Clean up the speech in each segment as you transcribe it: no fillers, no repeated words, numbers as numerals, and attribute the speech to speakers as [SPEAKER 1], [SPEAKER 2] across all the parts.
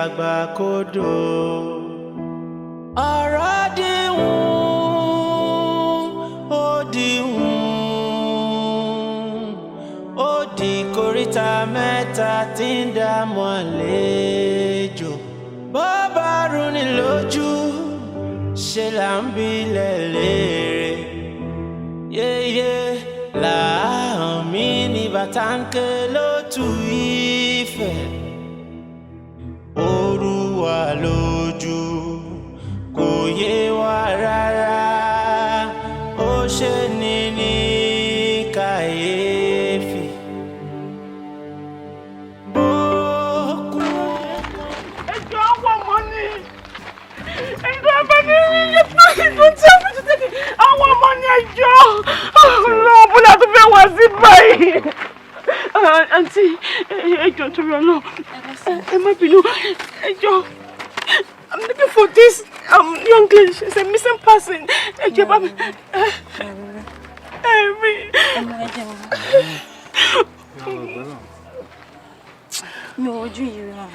[SPEAKER 1] àgbà kodò. Ọ̀rọ̀ dìhun, ó dìhun, ó di kòríta mẹ́ta tí ń dààmú àlejò. Bó bá rúni lójú, ṣe là ń bilẹ̀ léèrè. Yéyé làáhàn mi ní bàtà ń ké lótú Ifẹ̀. Oru wa lójú, kò yé wa rárá, ó ṣe ní kàyéfì. Bókú.
[SPEAKER 2] Ẹjọ́ àwọn ọmọ ni ẹjọ́ ọmọ ni ìtún tí a fi ti tẹ́kì àwọn ọmọ ni ẹjọ́ ọlọ́run búlá tó fẹ́ wá sí báyìí. Àǹtí ẹjọ́ torí ọlọ́run ẹ má bínú ẹjọ́. I'm looking for this young lady. She's a missing person. Ẹjọ́ bá mi.
[SPEAKER 3] Mi ò ojú yìí rà.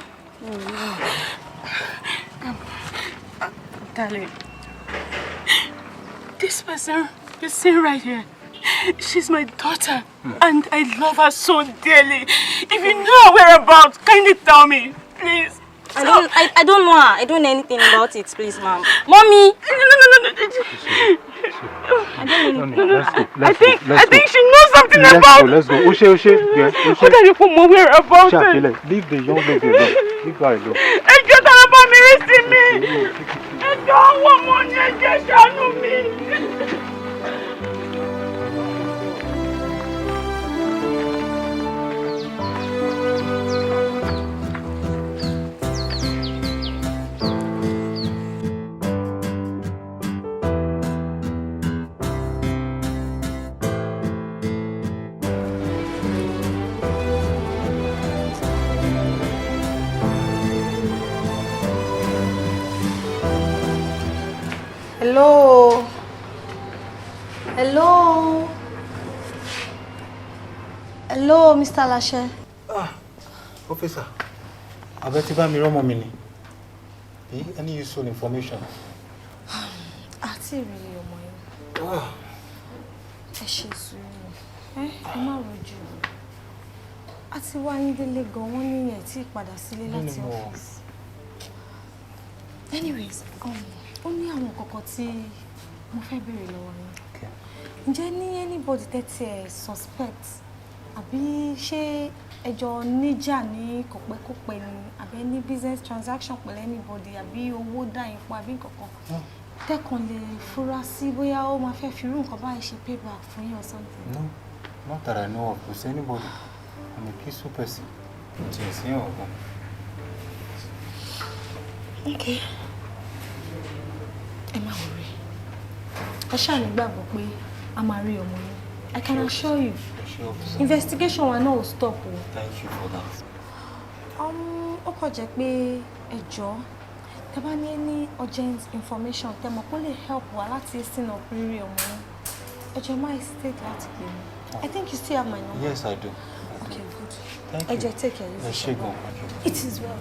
[SPEAKER 2] Darling, this person you see right here, she's my daughter, and I love her so dearly. If you know her whereabouts, kindly tell me, please.
[SPEAKER 3] I don't know her. I don't know anything about it, please, ma'am. Mommy!
[SPEAKER 2] No. I think she knows something about it.
[SPEAKER 4] Let's go. Ushe.
[SPEAKER 2] What are you for more whereabouts?
[SPEAKER 4] Leave the young lady alone. Leave her alone.
[SPEAKER 2] Ẹjọ́ tara bá mi rí sí mi. Ẹjọ́ àwọn ọmọ ni ẹjẹ́ ṣàánú mi.
[SPEAKER 5] Hello, Mr. Lashe.
[SPEAKER 4] Professor, I bet you have a minute. Any useful information?
[SPEAKER 5] Àti ìrìn ọmọ yẹn. Ẹ ṣe sùúrù. Ẹ má rojú. Àti wá yín délé gan wọ́n ní ẹ̀ tí padà sílé láti ọ́fíìsì. Anyways, ó ní àwọn kọ̀kọ̀ tí mo fẹ́ béèrè lọ́wọ́ yín. Ǹjẹ́ ní anybody tẹ́tí ẹ̀ suspect àbí ṣé ẹjọ́ níjà ní kọ̀pẹ́kọ̀pẹ́ ni àbí ní business transaction pẹ̀lú anybody àbí owó dá yín pọ̀ àbí nǹkankan tẹ́kàn lè fura sí bóyá ó máa fẹ́ fi irú nǹkan báyìí ṣe payback fún yín or something?
[SPEAKER 4] No, not that I know of. With anybody, I'm a peaceful person.
[SPEAKER 5] Okay. Ẹ má worry. Ẹ ṣáà ní gbàgbọ́ pé a máa rí ọmọ yín. I can assure you. Investigation wa náà ò stop o.
[SPEAKER 4] Thank you for that.
[SPEAKER 5] Ó kàn jẹ́ pé ẹ jọ̀ọ́ tẹ́ bá ní any urgent information tẹ́ mọ̀ kó lè help wa láti sin up rírí ọmọ yín. Ẹ jọ̀ọ́ má hesitate láti pè mí. I think you still have my number.
[SPEAKER 4] Yes, I do.
[SPEAKER 5] Okay, good.
[SPEAKER 4] Thank you.
[SPEAKER 5] Ẹ jọ̀ọ́ take care. It is well.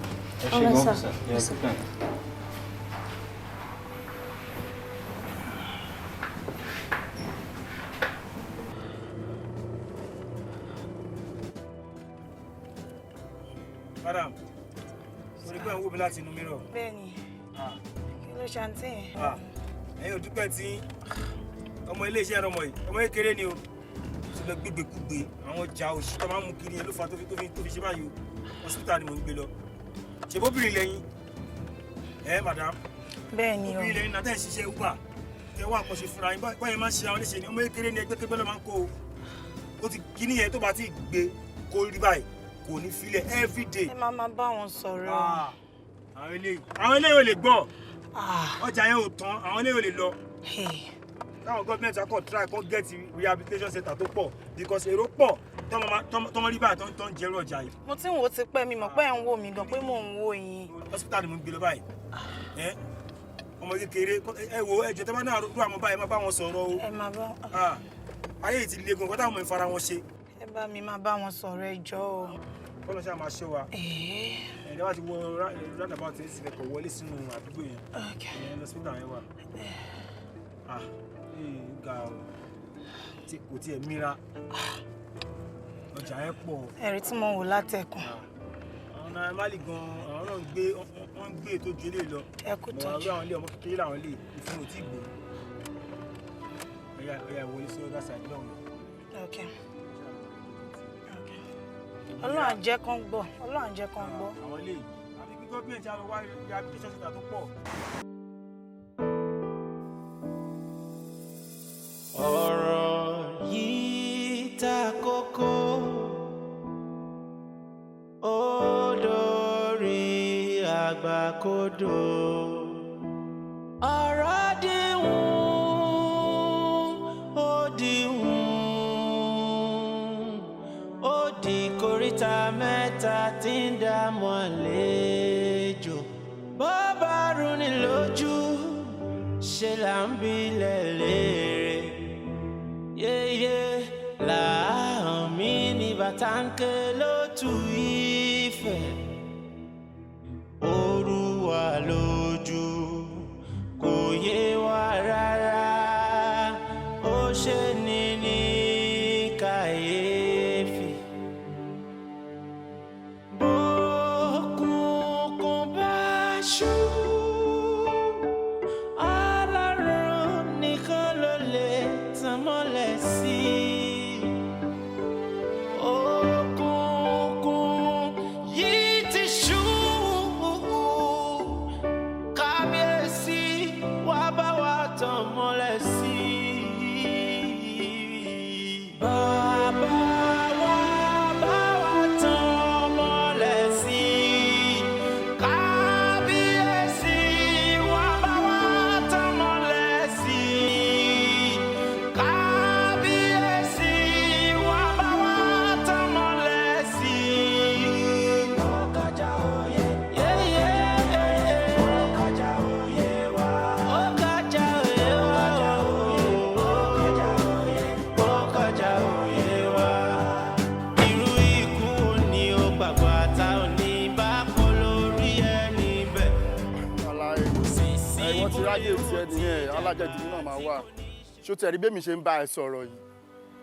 [SPEAKER 4] All right, sir.
[SPEAKER 5] Yes, sir.
[SPEAKER 6] Madam, mo rí pé ń wò mí láti inú mirror.
[SPEAKER 3] Bẹ́ẹ̀ni. Kí ló ṣàǹtì ẹ̀?
[SPEAKER 6] Ẹ̀yin ò dúpẹ́ tí ọmọ iléeṣẹ́ ọmọ yìí, ọmọ kékeré ni o. Ṣé lọ gbégbékúgbé àwọn ọjà òṣì tó máa ń mú kiri yẹn ló fa tó fi ṣe báyìí o. Hospital ni mo ń gbé lọ. Ṣé bóbìnrin lẹ́yìn? Madam.
[SPEAKER 3] Bẹ́ẹ̀ni o.
[SPEAKER 6] Obìnrin lẹ́yìn náà tẹ̀ ń ṣiṣẹ́ Uber. Tẹ wá àkànṣe fúnra yín báyìí máa ń ṣe àwọn léṣe ni ọmọ kékeré ni ẹgbẹ́ ló máa ń kó o. Ó ti kíní yẹn tó bá ti gbé kó rí báyìí. Kò ní filẹ̀ every day.
[SPEAKER 3] Ẹ máa bá wọn sọ̀rọ̀.
[SPEAKER 6] Àwọn eléyìí ò lè gbọ́. Ọjà yẹn ò tán, àwọn eléyìí ò lè lọ. Káwọn gọ́ọ̀mẹ̀ntì akọ̀ try kó get rehabilitation center tó pọ̀ because èrò pọ̀ tọ́mọ rí báyìí tó ń jẹ́rú ọjà yìí.
[SPEAKER 3] Mo ti ń wo ti pẹ́ mi mọ̀ pé ẹ̀ ń wò mí gan pé mò ń wò yín.
[SPEAKER 6] Hospital ni mo ń gbé lọ báyìí. Ọmọ kékeré ẹ wo ẹjọ́ tẹ́ bá náà rú àwọn báyìí má bá wọn sọ̀rọ̀ o.
[SPEAKER 3] Ẹ máa bá.
[SPEAKER 6] Ayé yìí ti le gan kọ́tà àwọn ìfara wọn ṣe.
[SPEAKER 3] Ẹ bá mi máa bá wọn sọ̀rọ̀ ẹjọ́ o.
[SPEAKER 6] kọ́lọ́ ṣáà máa ṣe wa. Ẹ̀ẹ́dẹ́ wá ti wọ roundabout ẹ̀ sì kẹ̀kọ́ wọlé sínú àdúgbò yẹn. Ìyẹn lọ síbítà yẹn wà. Ga ọ̀ tí kò tiẹ̀ mìíràn. Ọjà yẹn pọ̀.
[SPEAKER 2] Ẹ̀rí tí mo wò látẹ̀kùn.
[SPEAKER 6] Àwọn náà má lè gan àwọn náà wọ́n ń gbé ètò ju ilé lọ.
[SPEAKER 2] Ẹ kú tọ́jú.
[SPEAKER 6] Àwọn ilé ọmọ kékeré làwọn lè ìfún òtí ìgbò. Ọya ìwọlé sí ọ̀dà side náà.
[SPEAKER 2] Okay. Ọlọ́run á jẹ́ kán gbọ́. Ọlọ́run á jẹ́ kán gbọ́.
[SPEAKER 6] Àwọn ilé yìí. Àbí kí gọ́ọ̀mẹ̀ntì á lọ wá rehabilitation center tó pọ̀.
[SPEAKER 1] Ọ̀rọ̀ yìí ta kókó ó dórí àgbàkodò. Ọ̀rọ̀ dìhun ó dìhun ó di kòríta mẹ́ta tí ń dá mọ́lẹ́jọ. Bó bá rú ni lójú ṣe là ń bilẹ̀ léèrè. Yeye láàhàn mi ní bàtàǹkè lótú Ifẹ̀. Òru wà lójú kò yé wa rárá. Ó ṣe ní kàyéfì. Bókùnkùn bá ṣú, Ọlọ́run nìkan ló lè tàn mọ́lẹ̀ sí. Òkùnkùn yìí ti ṣú, kábíyèsí wá bá wa tàn mọ́lẹ̀ sí. Bàbá wa bá wa tàn mọ́lẹ̀ sí. Kábíyèsí wá bá wa tàn mọ́lẹ̀ sí. Kábíyèsí wá bá wa tàn mọ́lẹ̀ sí. Ọ̀kàjà òye, yéyé, ọ̀kàjà òye wa. Ọ̀kàjà òye wa. Ọ̀kàjà òye wa. Irú ikú wo ni ó gbàgbọ́ ata ò ní bá kó lórí ẹni bẹ́ẹ̀.
[SPEAKER 7] Aláì wọ́n ti ráyè tí ẹ nìyẹn alájẹjù náà máa wà ṣó tẹ̀rí bẹ́mi ṣe ń bá ẹ sọ̀rọ̀ yìí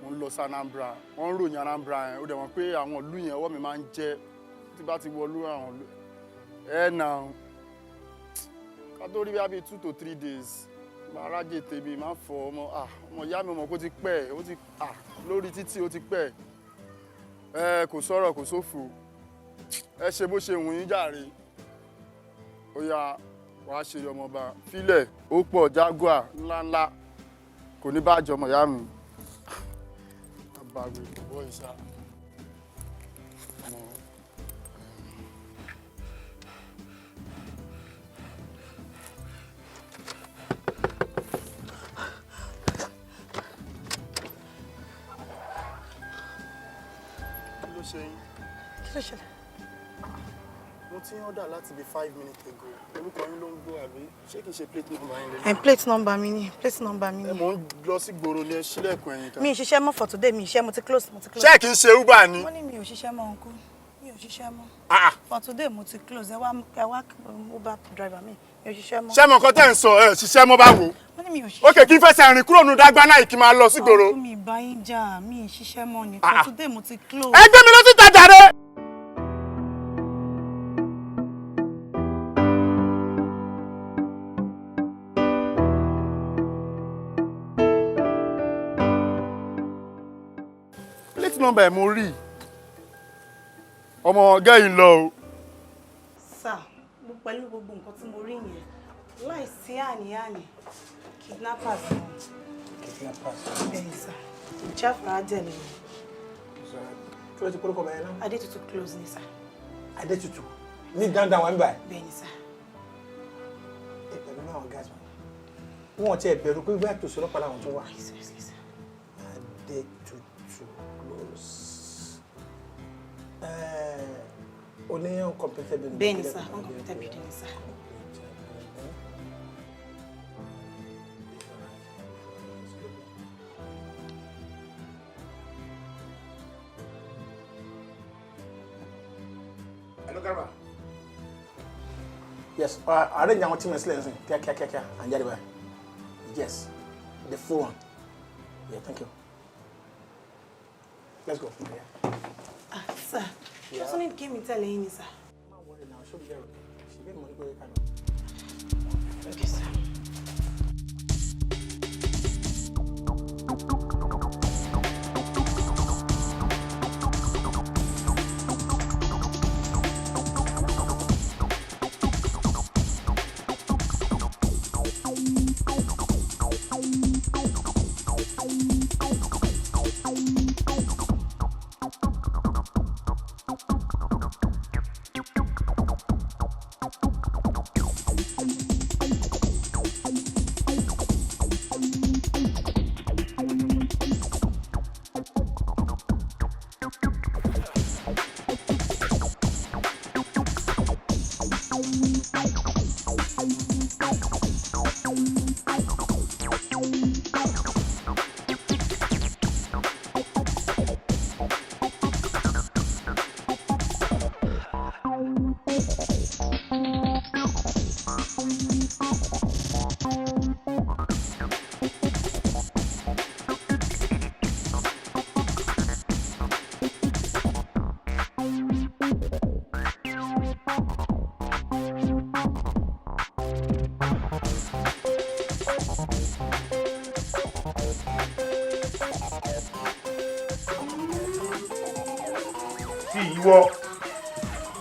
[SPEAKER 7] mo ń lọ sí Anambra wọ́n ń ròyìn Anambra yẹn ó dẹ̀ wọ́n pé àwọn ìlú yẹn ọwọ́ mi máa ń jẹ́ tí bá ti wọlú àwọn ìlú nà ká tó rí bí 2 to 3 days máa rájè tèmi máa fọ ọmọ ìyá mi mọ̀ kó ti pẹ́ ó ti lórí títì ó ti pẹ́ kò sọ̀rọ̀ kò sófo ẹ ṣe bó ṣe wù yín jàre ó yá wàá ṣe ọmọọba fílẹ̀ ó pọ̀ jaguar ńláńlá kò ní bàjẹ́ ọmọ ìyá mi. àbàgbé bọ́ ìṣá. kí ló ṣe yín?
[SPEAKER 2] Kí ló ṣẹlẹ̀?
[SPEAKER 7] mo ti ń order láti bí 5 minutes ago orúkọ yín ló ń gbọ́ àbí ṣé kìí ṣe plate number yín lélẹ̀?
[SPEAKER 2] Plate number mi ni. Plate number mi ni.
[SPEAKER 7] mo ń lọ sí gbòòrò ní ṣílẹ̀kùn ẹ̀yìn kan.
[SPEAKER 2] Mi ì ṣiṣẹ́ mọ́ for today, mi ì ṣiṣẹ́, mo ti close.
[SPEAKER 7] ṣé kìí ṣe Uber ni?
[SPEAKER 2] Wọ́n ní mi ò ṣiṣẹ́ mọ́ uncle. Mi ò ṣiṣẹ́ mọ́. For today mo ti close. Ẹ wá Uber driver mi ò ṣiṣẹ́ mọ́.
[SPEAKER 7] ṣé mo kọ́ tẹ̀ ń sọ ẹ ṣiṣẹ́ mọ́ báwo?
[SPEAKER 2] Wọ́n ní mi ò ṣiṣẹ́.
[SPEAKER 7] ókè kí n fẹsẹ̀ rìn kúrò nù Dágbáná yìí kí n máa lọ sí gbòòrò.
[SPEAKER 2] Mi ì bá yín jà, mi ì ṣiṣẹ́ mọ́ ni. For today mo ti close.
[SPEAKER 7] ẹ gbé mi lọ sí ìtajà rẹ. plate number ẹ̀ mo rí ọmọ gẹ́yìn lọ o.
[SPEAKER 2] Sir, pẹ̀lú gbogbo nǹkan tí mo rí yẹn láìsí àní-àní kidnappers ni wọ́n.
[SPEAKER 4] Kidnappers.
[SPEAKER 2] Bẹ́ẹ̀ni sir, ìjáfara jẹ́ ni.
[SPEAKER 4] Kí ló ti kórúkọ bẹ́ẹ̀ náà?
[SPEAKER 2] Adétutù close ni sir.
[SPEAKER 4] Adétutù ní dandan wà ń báyìí.
[SPEAKER 2] Bẹ́ẹ̀ni sir.
[SPEAKER 4] Ìpẹ̀lú náà gáàsì wọn ò tiẹ̀ bẹ̀rù pé bẹ́ẹ̀ tó sọ́lọ́pàá làwọn tó wà.
[SPEAKER 2] Seriously sir.
[SPEAKER 4] Adétutù close. Oní uncompleted building.
[SPEAKER 2] Bẹ́ẹ̀ni sir, uncompleted building ni sir.
[SPEAKER 4] Garba. Yes, arrange our team silence. Kia, and Jariba. Yes, the full one. Yeah, thank you. Let's go.
[SPEAKER 8] Yeah. Sir, just only give me telling you, sir.
[SPEAKER 4] Don't worry now, she'll be there. She get money go kind of.
[SPEAKER 8] Okay, sir.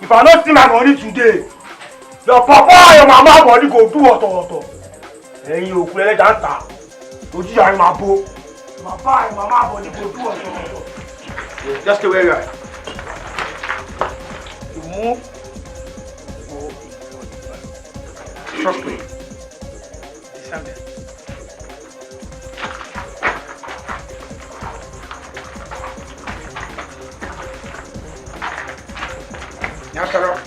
[SPEAKER 6] If I not see my money today, your papa and your mama body go do ọ̀tọ̀ọ̀tọ̀. Ẹ̀yin òkú ẹlẹ́jà ń ta, ojú ìyá yín máa bó. Papa and mama body go do ọ̀tọ̀ọ̀tọ̀. Just stay where you are. You move. Trust me. Stand there. Now, sir.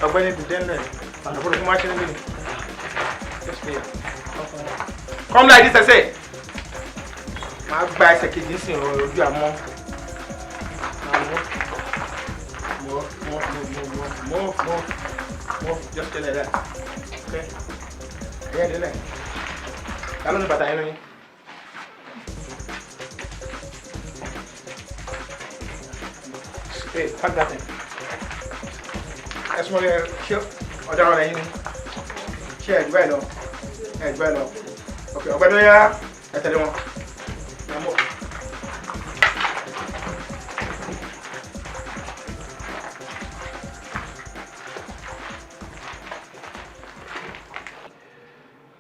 [SPEAKER 6] I'm going to dinner. I'm going to watch it. Just here. Come like this, I say. My bicycle is in your mom. More. Just like that. Okay. Yeah, then. I don't know about that enemy. Hey, pack that in. That's one here. Sure. Or down there. Share it well. Okay, over there. I tell you one. Now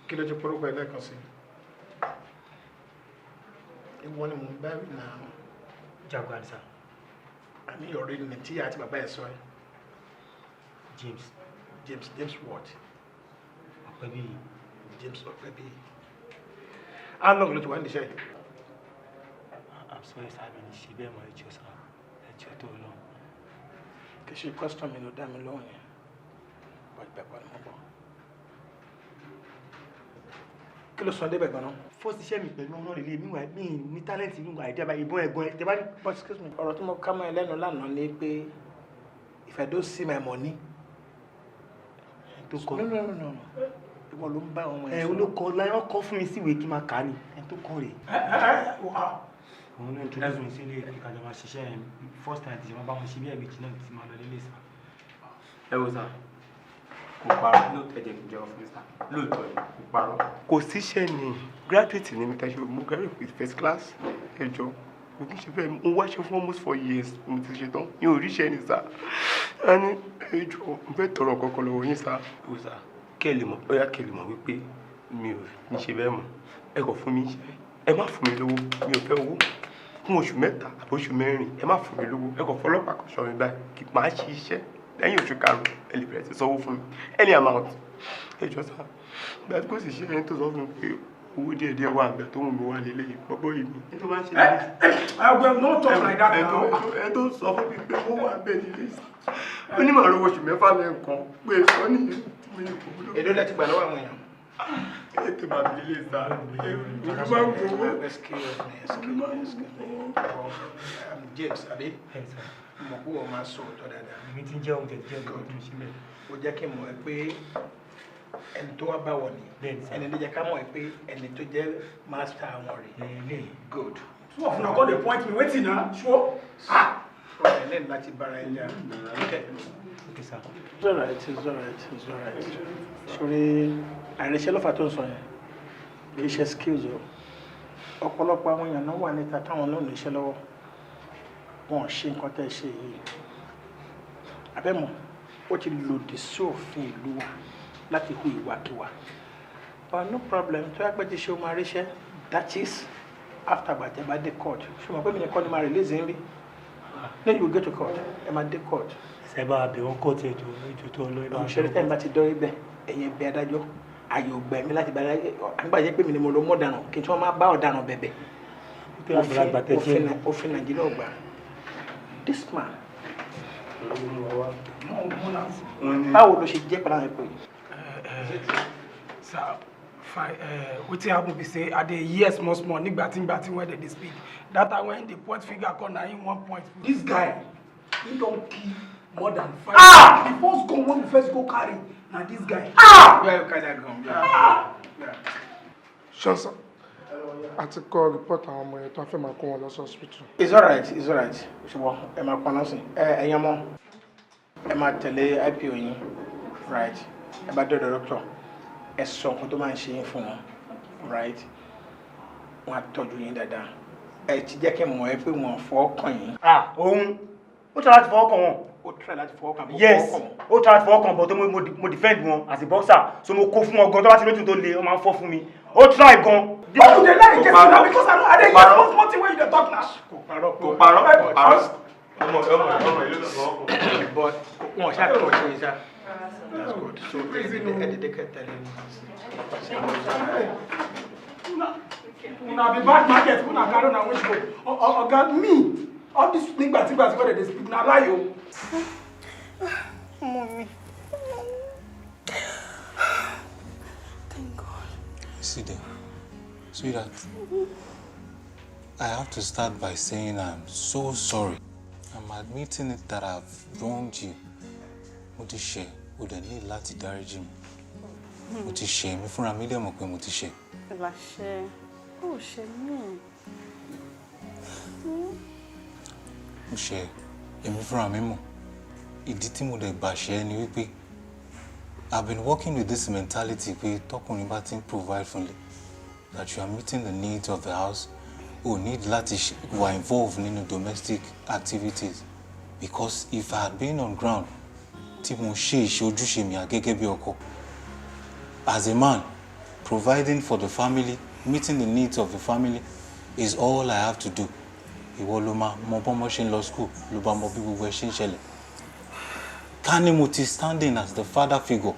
[SPEAKER 6] kí ló jẹ́ porúkọ ẹlẹ́kan sí? Ìwọ ni mo ń bẹ̀rù náà.
[SPEAKER 9] Jaguar, sir.
[SPEAKER 6] Àmì ọ̀rẹ́ ni tí àti bàbá ẹ̀ sọ ẹ́. James what?
[SPEAKER 9] Fabiyi.
[SPEAKER 6] James Fabiyi. How long ló ti wà ní iṣẹ́ yìí?
[SPEAKER 9] I'm sorry, sir. Mi ní ṣe bẹ́ẹ̀ mọ́ ẹjọ́, sir. Ẹjọ́ tó lọ.
[SPEAKER 6] Kì í ṣe question mi ló dá mi lóhùn yẹn. Bọ́ ìgbà kan ni mo bọ̀. Kí ló sọ débẹ̀ gan-an?
[SPEAKER 9] First iṣẹ́ mi pẹ̀lú ọmọ rẹ̀ lé mi wà mí ní talent inú àìdí àbá ìbọn ẹ̀gbọ́n ẹ̀ tẹ́ bá ní.
[SPEAKER 6] But excuse me, ọ̀rọ̀ tí mo ká mọ́ ẹ lẹ́nu lánàá ni pé if I don't see my money.
[SPEAKER 9] Tó kọ.
[SPEAKER 6] No. Ìwọ ló ń bá ọmọ ẹ̀ sọ.
[SPEAKER 9] Olókọ láyé wọ́n kọ́ fún mi síwèé kí n máa kà á ni. Ẹni tó kọ́ rèé. Òun náà introduce mi sílé ìkàjọ máa ṣiṣẹ́ yẹn. First time ti ṣe máa bá wọn ṣe bí ẹ̀mejì náà ti máa lọ nílé sá. Ẹ wo sá, kò parọ́ lóòótọ́ ẹ̀jẹ̀ kìí jẹ́ ọ́fíìsà. Lóòótọ́ ẹ̀ kò parọ́.
[SPEAKER 10] Kò síṣẹ́ ni graduate ni mi ta ṣe mo graduate with first class ẹjọ́ mo kì í ṣe fẹ́ mo wáṣẹ́ fún almost 4 years mo ti ṣe tán mi ò ríṣẹ́ ni sá a ní ẹjọ́ mo fẹ́ tọrọ kankan lọ́wọ́ yín sá.
[SPEAKER 9] Ó sá kẹ́lì mọ̀ bóyá kẹ́lì mọ̀ wípé mi ò ní ṣe bẹ́ẹ̀ mọ̀ ẹ kò fún mi iṣẹ́ ẹ má fún mi lówó mi ò fẹ́ owó fún oṣù 3 àbí oṣù 4 ẹ má fún mi lówó ẹ kò fọlọ́pàá kan ṣọ́ mi báyìí kí máa ṣe iṣẹ́ lẹ́yìn oṣù 5 ẹ lè bẹ̀rẹ̀ sí sanwó fún mi any amount ẹjọ́ sá gbàtí kò sì ṣe ẹni tó sọ fún mi pé owó díẹ̀ wà àgbẹ̀ tó ń lo wà lélẹ̀ yìí pọ́pọ́ yìí ni. ẹ tó máa ń ṣe lẹ́yìn.
[SPEAKER 6] I will not talk like that now.
[SPEAKER 10] ẹ tó sọ fún mi pé owó wà bẹ́ẹ̀ nílé yìí. ó ní màá rówó oṣù 4 lẹ́ẹ̀kan pé sọ nìyẹn.
[SPEAKER 6] Èdè lẹ́tí gbà lọ́wọ́ àwọn èèyàn.
[SPEAKER 10] Ètò máa bí ilé ìta.
[SPEAKER 11] Excuse me. James, àbí? Mo kú ọ máa sọ ọ̀tọ̀ dáadáa.
[SPEAKER 6] Èmi ti ń jẹun jẹjẹrẹ kò tún síbẹ̀.
[SPEAKER 11] Ó jẹ́ kí n mọ̀ pé ẹni tó wá bá wọ̀ ni. Ẹni tó jẹ́ ká mọ̀ pé ẹni tó jẹ́ master àwọn rẹ̀. Good.
[SPEAKER 6] Two of una come dey point me wetin na sure.
[SPEAKER 11] Ọ̀rẹ́ lẹ́nu láti bára ẹ jà.
[SPEAKER 6] Okay, sir.
[SPEAKER 11] It's all right. Sori àìrẹsẹ́ lọ́fà tó ń sọ yẹn kì í ṣe skills o. Ọ̀pọ̀lọpọ̀ àwọn èèyàn náà wà níta táwọn náà ní iṣẹ́ lọ́wọ́. Wọn ò ṣe nǹkan tẹ́ ṣe yìí. Abẹ́mọ̀ ó ti lòdì sí òfin ìlú wa láti hu ìwàkiwà. But no problem tó yá pé ti ṣe o máa ríṣẹ́ that is after gbàtẹ́ bá dé court. Ṣùgbọ́n pé mi nìkan ni máa release ń rí. Then you go to court. Ẹ máa dé court.
[SPEAKER 6] Sẹ́bà àbẹ̀wọ̀n kọ́ọ̀tù ètò tó lọ ibà.
[SPEAKER 11] Òṣèré tẹ́ ẹ bá ti dọ́ ibẹ̀ ẹ̀yẹ bẹ adájọ́. Àyè ògbà mi láti bá nígbà jẹ́ pé mi ni mo lọ mọ́ ọ̀daràn kí n tí wọ́n máa bá ọ̀daràn bẹ̀bẹ̀. Òfin Nàìjíríà ọgbà. This man. Báwo ló ṣe jẹ́ pẹ̀lú àwọn ẹ̀kọ́ yìí?
[SPEAKER 12] Sir, wetin happen be say I dey hear small nígbà tí when they dey speak. That time when the point figure come na him 1 point. This guy, he don kill more than 5. The first gun when we first go carry na this guy.
[SPEAKER 11] Where you carry that gun?
[SPEAKER 13] Sure, sir. A ti kọ report àwọn ọmọ yẹn tó fẹ́ máa kó wọn lọ sí hospital.
[SPEAKER 11] It's all right. Ṣùgbọ́n ẹ máa pọn lọ́sìn. Ẹ̀yin ọmọ ẹ máa tẹ̀lé IPO yín. Right. Ẹ bá dọ́dọ̀ doctor. Ẹ sọ nǹkan tó máa ń ṣe yín fún wọn. Right. Wọ́n á tọ́jú yín dáadáa. Ẹ ti jẹ́ kí n mọ̀ ẹ́ pé wọ́n fọ́ kàn yín.
[SPEAKER 6] Òun ó try láti fọwọ́ kàn wọ́n.
[SPEAKER 11] Ó try láti fọwọ́ kàn wọ́n.
[SPEAKER 6] Yes, ó try láti fọwọ́ kàn but mo defend wọn as a boxer. So mo kó fún wọn gan tó bá ti lójú tó le, ó máa ń fọ́ fún mi. Ó try gan.
[SPEAKER 12] How you dey lie against me now because I dey hear small thing wey you dey talk now.
[SPEAKER 11] Kò parọ́. Ọmọ ìlú lọ́wọ́. But wọ́n ṣáà kí wọ́n ṣe yín ṣá. That's good. So ẹ̀dẹ̀dẹ̀ tẹ̀lé ni.
[SPEAKER 12] Una be bad market, una carry una which go. Oga me, all this nígbà tí wey dey speak na lie o.
[SPEAKER 5] Mommy. Thank God.
[SPEAKER 4] See there, sweetheart. I have to start by saying I'm so sorry. I'm admitting it that I've wronged you. Mo ti ṣẹ̀, o dẹ̀ ní láti dáríjì mi. Mo ti ṣẹ̀, mi fúnra mi dẹ̀ mọ̀ pé mo ti ṣẹ̀.
[SPEAKER 3] Ìlàṣẹ, ó ṣe mí.
[SPEAKER 4] Mo ṣẹ̀, èmi fúnra mi mọ̀. Ìdí tí mo dẹ̀ gbà ṣẹ̀ ni wípé I've been working with this mentality pé tọkùnrin bá ti ń provide fúnlẹ̀, that you are meeting the needs of the house. O need láti wà involved nínú domestic activities, because if I had been on ground tí mo ṣe ojúṣe mi gẹ́gẹ́ bí ọkọ, as a man providing for the family, meeting the needs of the family is all I have to do. Ìwọ ló máa mọ bọ́mọ ṣe ń lọ school, ló bá mọ bí gbogbo ẹ ṣe ń ṣẹlẹ̀. Ká ní mo ti standing as the father figure,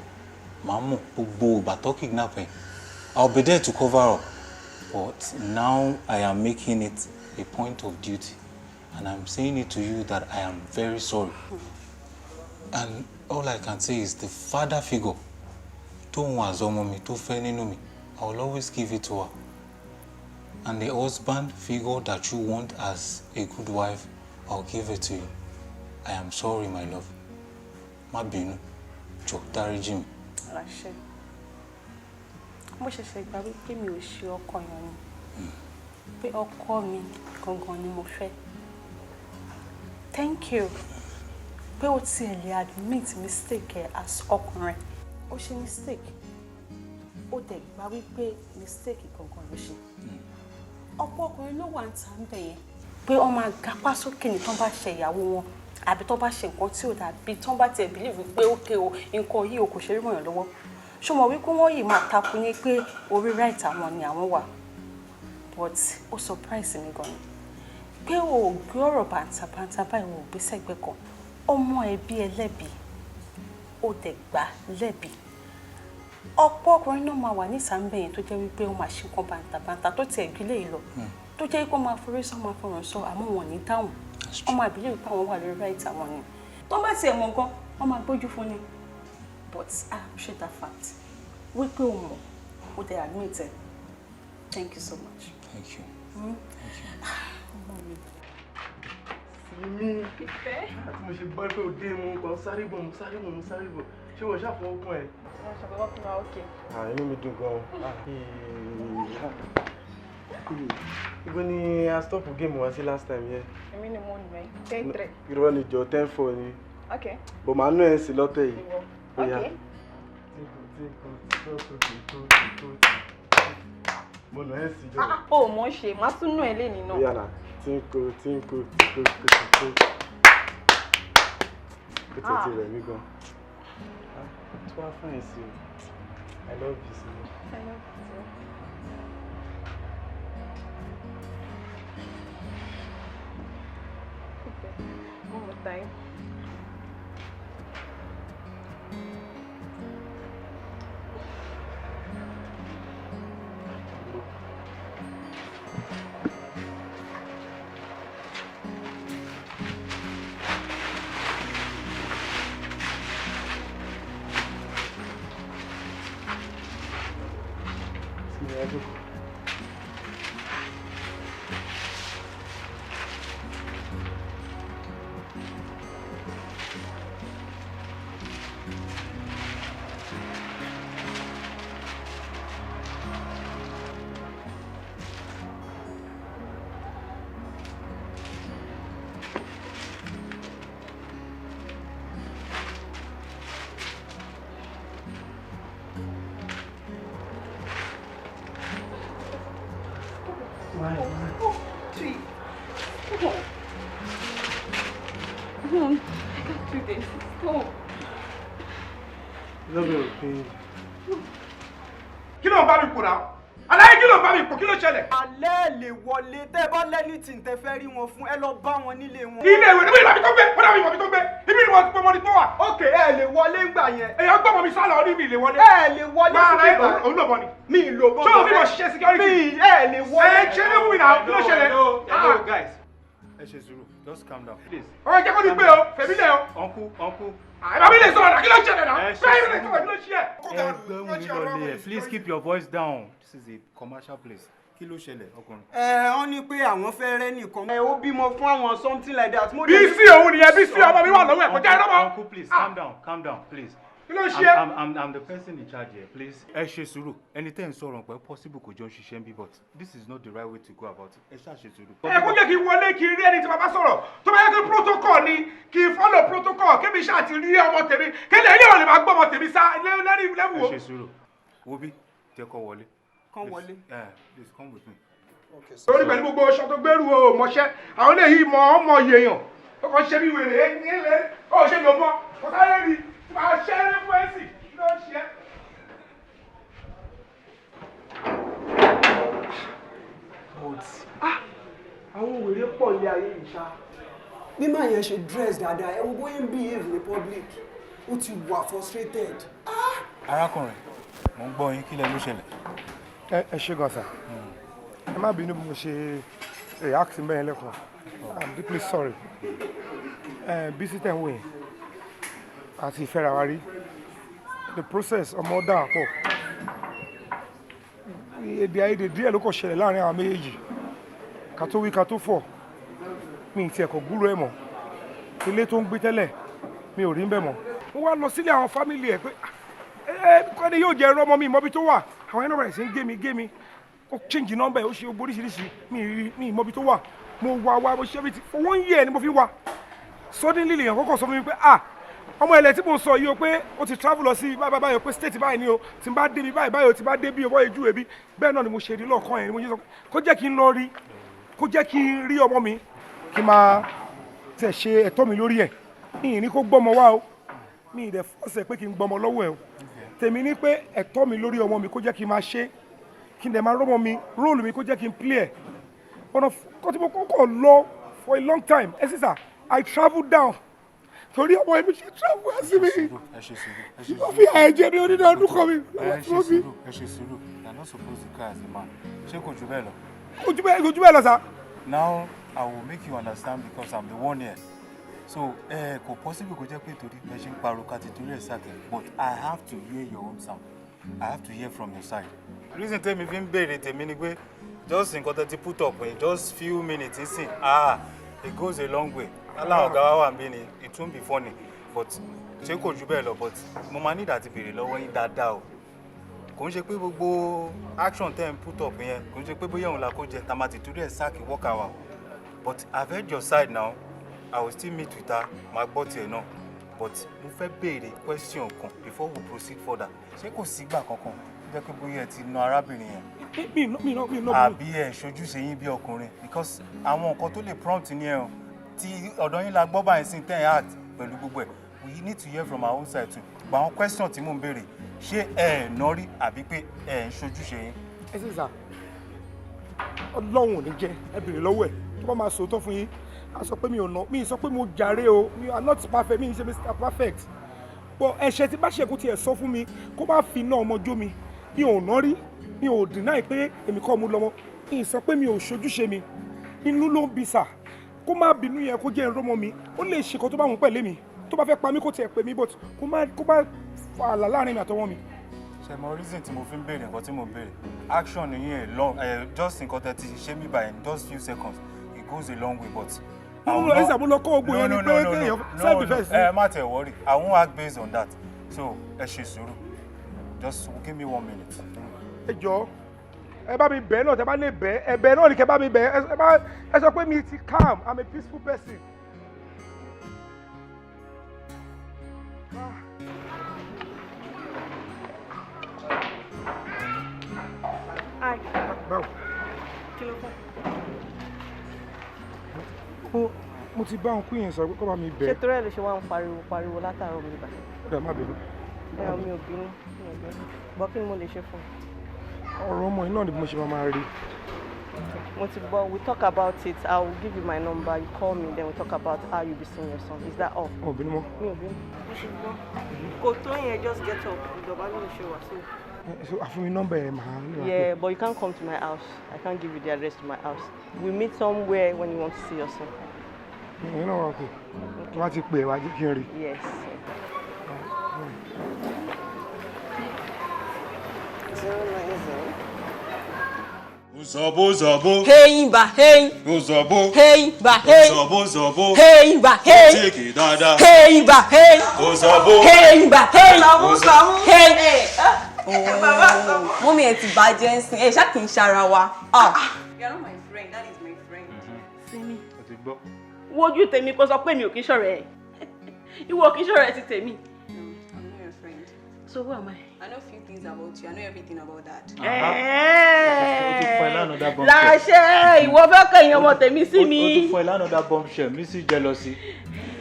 [SPEAKER 4] màá mọ̀ gbogbo ìgbà tó kidnap ẹ̀. I'll be there to cover up. But now I am making it a point of duty, and I'm saying it to you that I am very sorry. And all I can say is the father figure, tó wà zọmọ mi, tó fẹ́ nínú mi, I will always give it to her. And the husband figure that you want as a good wife, I'll give it to you. I am sorry, my love. Má bínú, jọ̀ọ́ dáríjì mi.
[SPEAKER 3] Ìlàṣẹ. Mo ṣẹ̀ṣẹ̀ gbà wípé mi ò ṣe ọkọ yẹn ni. Pé ọkọ mi gangan ni mo fẹ́. Thank you. Pé o tiẹ̀ lè admit mistake ẹ as ọkùnrin. Ó ṣe mistake. Ó dẹ̀ gbà wípé mistake gangan ló ṣe. Ọ̀pọ̀ ọkùnrin ló wà ń ta ń bẹ̀ yẹn. Pé wọ́n máa gapá sókè ní tán bá ṣe ìyàwó wọn. Àbí tán bá ṣe nǹkan tí ò dàbí tán bá tiẹ̀ believe pé okay o nǹkan yìí o kò ṣe rí mọ̀yàn lọ́wọ́. Ṣùgbọ́n wípé wọ́n yìí máa takú ní pé orí right àwọn ni àwọn wà. But ó surprise mi gan ni. Pé o ò gbé ọ̀rọ̀ bàǹtàbàǹtà báyìí o ò gbé sẹ́gbẹ́ kan. Ọmọ ẹbí ẹlẹ́bi ó dẹ̀ gbà lẹ́bi. Ọ̀pọ̀ ọkùnrin náà máa wà ní ìsàmbẹ̀ yẹn tó jẹ́ wípé ó máa ṣe nǹkan bàǹtàbàǹtà tó tiẹ̀ gbé lè lọ. Tó jẹ́ pé ó máa forí sọ máa fọ̀rọ̀ sọ àmọ́ wọn ní dáhùn. Wọ́n máa believe pé àwọn wà lórí right àwọn ni. Tó bá tiẹ̀ mọ̀ gan, wọ́n máa gbójú fún ni. But I appreciate that fact. Wípé o mọ̀, ó dẹ̀ admit ẹ̀. Thank you so much.
[SPEAKER 4] Thank you.
[SPEAKER 6] Simi. Ìfẹ́. Àti mo ṣe gbọ́ pé òde mu kan sáré bọ̀. Ṣé wọ́n ṣàfọwọ́kùn ẹ̀?
[SPEAKER 2] Wọ́n ṣàfọwọ́kùn wa ókè.
[SPEAKER 6] Inú mi dùn gan-an. Ibo ni a stop game wa sí last time yẹn?
[SPEAKER 2] Èmi ni mo nù ẹ́ 10-3.
[SPEAKER 6] Irọ́ ni jọ 10-4 ni.
[SPEAKER 2] Okay.
[SPEAKER 6] Bò máa nú ẹ̀ sí lọ́tẹ̀ yìí.
[SPEAKER 2] Okay.
[SPEAKER 6] Mo nù ẹ̀ sí jọ.
[SPEAKER 2] Ó mọ̀ ṣe, má tún nù ẹ́ lé nínú.
[SPEAKER 6] Bóyá náà, tínko. Ó tètè rẹ̀ mí gan. Tó wá fún ẹ̀sìn o. I love you so much.
[SPEAKER 2] I love you too. Okay. One more time.
[SPEAKER 12] Kí ló ń bá mi pò náà? Aláyé kí ló ń bá mi pò? Kí ló ṣẹlẹ̀?
[SPEAKER 14] Alẹ́ lè wọlé tẹ́ ẹ bá lẹ́ni tí ń tẹ fẹ́ rí wọn fún ẹ lọ bá wọn nílé wọn.
[SPEAKER 12] Ilé ìwé níbi ìlàbí tó gbé, wọ́n dàbí ìwọ̀bí tó gbé, ibi ni wọ́n ti pé wọ́n ti tó wà.
[SPEAKER 14] Ókè ẹ lè wọlé ńgbà yẹn.
[SPEAKER 12] Èèyàn gbọ́mọ mi sálọ ní mi lè wọlé.
[SPEAKER 14] Ẹ lè wọlé
[SPEAKER 12] sí ibà. Òun lò bọ́ ni.
[SPEAKER 14] Mi lò bọ́.
[SPEAKER 12] Ṣé o fi mọ̀ ṣiṣẹ́ security?
[SPEAKER 14] Mi ẹ lè wọlé.
[SPEAKER 12] Ẹ ṣe ní wí náà, kí ló ṣẹlẹ̀?
[SPEAKER 4] Hello guys. Ẹ ṣe sùúrù, just calm down please.
[SPEAKER 12] Ọ̀rọ̀ jẹ́ kó ní gbé o, fèmí lẹ̀ o.
[SPEAKER 4] Uncle.
[SPEAKER 12] Àbábí lè sọ̀rọ̀ kí ló ṣẹlẹ̀ náà? Báyìí lè sọ̀rọ̀ kí ló ṣe.
[SPEAKER 4] Ẹgbẹ́ mi lọlé ẹ̀, please keep your voice down. This is a commercial place. Kí ló ṣẹlẹ̀ ọkùnrin?
[SPEAKER 14] Wọ́n ní pé àwọn fẹ́ rẹ́ nìkan. Ó bímọ fún àwọn something like that.
[SPEAKER 12] Bísí òun nìyẹn, Bísí ọmọ mi wà lọ́wọ́ ẹ̀ kọjá ẹ̀rọ mọ́.
[SPEAKER 4] Uncle please, calm down please.
[SPEAKER 12] Kí ló ṣe?
[SPEAKER 4] I'm the person in charge here, please. Ẹ ṣe sùúrù, ẹni tẹ́ ń sọ̀rọ̀ pé possible kò jọ ń ṣiṣẹ́ ń bí, but this is not the right way to go about it. Ẹ ṣáà ṣe sùúrù.
[SPEAKER 12] Ẹ kó jẹ́ kí n wọlé kí n rí ẹni tí bàbá sọ̀rọ̀. Tó bá yẹ kí protocol ni kí n follow protocol kébì ṣáà ti rí ọmọ tèmi. Kélé ilé ò lè máa gbọ́ ọmọ tèmi sá lẹ́rìí lẹ́wù o.
[SPEAKER 4] Ẹ ṣe sùúrù. Wo bí jẹ́ kó wọlé.
[SPEAKER 14] Kán wọlé.
[SPEAKER 4] Please come with me.
[SPEAKER 12] Lórí pẹ̀lú gbogbo ọṣọ tó gbẹ́rù o mọ̀ṣẹ́, àwọn eléyìí mọ ọmọ yèèyàn. Ó kàn ṣe bí wèrè ní ilé, ó ṣe lò mọ́, kò sáré rí, máa ṣẹ́ ní fún ẹ̀sìn, kí ló ń ṣe?
[SPEAKER 14] Àwọn wèrè pọ̀ ní ayé yìí ṣá. Bí màá yẹn ṣe dress dáadáa, ẹ wo bóyá ń behave ní public, ó ti wà frustrated.
[SPEAKER 4] Arákùnrin, mo ń gbọ́ yín, kí lẹ ló ṣẹlẹ̀?
[SPEAKER 13] Ẹ ṣé gan sir. Ẹ má bínú bí mo ṣe react bẹ́ẹ̀ lẹ́kọ̀ọ́. I'm deeply sorry. Bísí tẹ̀ ń wò yẹn àti ìfẹ́ra wa rí. The process ọmọ dà pọ̀. Èdè àìyedè díẹ̀ ló kọ̀ ṣẹlẹ̀ láàrin àwọn méjèèjì. Ká tó wí ká tó fọ̀. Mi ì tiẹ̀ kò gbúrò ẹ̀ mọ́. Ilé tó ń gbé tẹ́lẹ̀ mi ò rí ń bẹ̀ mọ́. Mo wá lọ sílé àwọn fámìlì ẹ̀ pé kọ́ni yóò jẹ́ ẹ̀rọ ọmọ mi ìmọ̀bi tó wà. Àwọn ẹ̀rọ bẹ̀rẹ̀ sí ń gé mi. Ó change number ó ṣe gbogbo oríṣiríṣi mi ìmọ̀bi tó wà. Mo wá mo ṣe everything for 1 year ni mo fi wá. Suddenly lèèyàn kọ́kọ́ sọ fún mi pé ọmọ ilẹ̀ tí mo sọ yìí o pé ó ti travel lọ sí báyìí pé state báyìí ni o tí n bá débi báyìí o tí n bá débi ọwọ́ ìjú ẹbí bẹ́ẹ̀ náà ni mo ṣe rí lọ́ọ̀kan yẹn ni mo ṣe sọ kó jẹ́ kí n lọ rí kó jẹ́ kí n rí ọmọ mi kí n máa tẹ̀ ṣe ẹ̀tọ́ mi lórí ẹ̀ mi ì ní kó gbọ́mọ wá o mi ì dẹ̀ fọ́ọ̀sẹ̀ pé kí n gbọ́mọ lọ́wọ́ ẹ̀ o tèmi ní pé ẹ̀tọ́ mi lórí ọmọ mi kó jẹ́ kí n máa ṣe kí n dẹ̀ máa rọ́mọ mi róòlù mi kó jẹ́ kí n play ẹ̀ ọ̀nà kó tí mo kọ́kọ́ lọ for a long time ẹ sísà I travel down torí ọmọ ẹbí ṣe travel wá sí mi ó fi àìjẹ mi onídàá ọdún kan mi
[SPEAKER 4] ẹ ṣe sùúrù you are not supposed to cry as a man ṣé kò jù bẹ́ẹ̀ lọ.
[SPEAKER 13] kò jù bẹ́ẹ̀ lọ sá.
[SPEAKER 4] now I will make you understand because I'm the one here so kò possible kó jẹ́ pé torí ẹ ṣe ń pariwo ká ti torí ẹ̀ sàkẹ́ but I have to hear your own sound I have to hear from your side. The reason tèmi fi ń béèrè tèmi ni pé just nǹkan tẹ́ ti put up in just few minutes nsìn it goes a long way. Aláwọ̀ ọ̀gá wa wà ń bí ni it won't be funny but ṣé kò jù bẹ́ẹ̀ lọ but mo máa need àti béèrè lọ́wọ́ yín dáadáa o. Kò ń ṣe pé gbogbo action tẹ́ ń put up yẹn kò ń ṣe pé bóyá òun la kó jẹ tamati torí ẹ̀ sáàkì work hour but I've heard your side now. I will still meet with her máa gbọ́ tiẹ̀ náà but mo fẹ́ béèrè question kan before we proceed further. Ṣé kò sígbà kankan jẹ́ pé bóyá ẹ ti na arábìnrin yẹn?
[SPEAKER 13] Mi no.
[SPEAKER 4] Àbí ẹ ṣojúṣe yín bí ọkùnrin because àwọn nǹkan tó lè prompt ní ẹ o tí ọ̀dọ̀ yín la gbọ́ báyìí sí ten act pẹ̀lú gbogbo ẹ̀ we need to hear from our own side too. Gba àwọn question tí mò ń béèrè ṣé ẹ ná rí àbí pé ẹ ń ṣojúṣe yín?
[SPEAKER 13] Ẹ sì sà Ọlọ́run ò ní jẹ́ ẹ béèrè lọ́wọ́ ẹ̀ tó bá máa sòótọ́ fún yín a sọ pé mi ò ná mi sọ pé mo jàre o mi are not perfect mi ṣe Mr. Perfect but ẹ̀ṣẹ̀ tí bá ṣẹ̀kú tiẹ̀ sọ fún mi kó bá fi iná ọmọ jó mi mi ò ná rí mi ò deny pé èmi kọ́ mu lọ́mọ mi sọ pé mi ò ṣojúṣe mi inú ló ń bi sà kó má bínú yẹn kó jẹ́ ìrọ́mọ mi ó lè ṣe kan tó bá wọn pẹ̀lẹ́ mi tó bá fẹ́ pa mí kó tiẹ̀ pè mí but kó má fa àlà láàrin mi àtọwọ́ mi.
[SPEAKER 4] Ṣé mo reason tí mo fi ń béèrè nǹkan tí mo béèrè action yín long just nǹkan tẹ́ ti ṣe mí by just few seconds it goes a long way but.
[SPEAKER 13] No, ẹ sàbó lọ kó ogun yẹn ni pé kéèyàn self defense.
[SPEAKER 4] Ẹ má tẹ̀ worry I won't act based on that so ẹ ṣe sùúrù just give me 1 minute.
[SPEAKER 13] Ẹ jọ̀ọ́ ẹ bá mi bẹ̀ náà tẹ́ bá lè bẹ̀ ẹ̀bẹ̀ náà ni kẹ́ bá mi bẹ̀ ẹ sọ pé mi ti calm I'm a peaceful person.
[SPEAKER 3] Hi.
[SPEAKER 13] Báwo?
[SPEAKER 3] Kí ló fẹ́?
[SPEAKER 13] Mo ti bá òun kú yẹn sọ pé kó bá mi bẹ̀.
[SPEAKER 3] Ṣé torí ẹ̀ ló ṣe wá ń pariwo látàárọ̀ mi nígbà?
[SPEAKER 13] Ó dà má bínú.
[SPEAKER 3] Mi ò bínú. Bọ́ kí ni mo lè ṣe fún un?
[SPEAKER 13] Ọ̀rọ̀ ọmọ iná ni mo ṣe máa rí.
[SPEAKER 3] Mo ti gbọ́, we talk about it. I will give you my number. You call me, then we talk about how you be seeing your son. Is that all?
[SPEAKER 13] Ò bínú mọ́.
[SPEAKER 3] Mi ò bínú. Mo ti gbọ́. Kò tó yẹn, just get up. Ìjọba ló ń ṣe wà sí.
[SPEAKER 13] So àfún mi nọ́mbà ẹ̀ máa.
[SPEAKER 3] Yeah, but you can't come to my house. I can't give you the address to my house. We meet somewhere when you want to see your son.
[SPEAKER 13] You know what? Wọ́n ti pè wá kí n rí.
[SPEAKER 3] Yes.
[SPEAKER 15] Zobo.
[SPEAKER 16] Hey ba hey.
[SPEAKER 15] Zobo.
[SPEAKER 16] Hey ba hey.
[SPEAKER 15] Zobo.
[SPEAKER 16] Hey ba hey.
[SPEAKER 15] Take it dada.
[SPEAKER 16] Hey ba hey.
[SPEAKER 15] Zobo.
[SPEAKER 16] Hey ba hey.
[SPEAKER 15] Zobo.
[SPEAKER 16] Hey. Mọ́mí ẹ ti bàjẹ́ ńsìn ẹ ṣá kì í ṣara wa.
[SPEAKER 8] You're not my friend, that is my friend.
[SPEAKER 3] Simi.
[SPEAKER 4] Ó ti gbọ́.
[SPEAKER 3] Wojú tèmi kó sọ pé mi ò kí ṣọ̀rẹ́ ẹ̀. Ìwọ kì í ṣọ̀rẹ́ ti tèmi.
[SPEAKER 8] No, I'm not your friend.
[SPEAKER 3] So who am I?
[SPEAKER 8] I know a few things about you. I know everything about that.
[SPEAKER 3] Láṣẹ ìwọ fẹ́ kẹ̀yìn ọmọ tèmi sí mi.
[SPEAKER 4] Ó ti fún ẹ lánàá bombshell Mrs. Jealousy.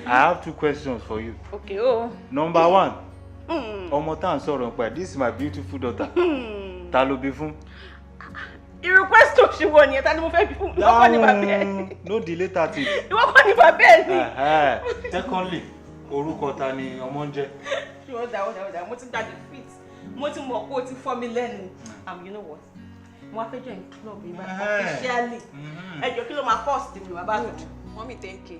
[SPEAKER 4] I have 2 questions for you.
[SPEAKER 3] Okay o.
[SPEAKER 4] Number 1. Ọmọ tá à ń sọ̀rọ̀ nípa ẹ̀, this is my beautiful daughter. Ta ló bí fún?
[SPEAKER 3] Irú question ṣe wọ nìyẹn, ta ni mo fẹ́ bí fún? Ìwọ kọ́ ni bàbá ẹ̀.
[SPEAKER 4] No delay tactics.
[SPEAKER 3] Ìwọ kọ́ ni bàbá ẹ̀ ni.
[SPEAKER 4] Secondly, orúkọ ta ni ọmọ ń jẹ́?
[SPEAKER 3] Ṣé dà, mo ti gbàgbé fit. Mo ti mọ̀ pé o ti fọ́ mi lẹ́nu. You know what? Mo wá fẹ́ join club yìí officially. Ẹ jọ kí ló máa cost mi wá bá lọ?
[SPEAKER 8] Mommy 10K.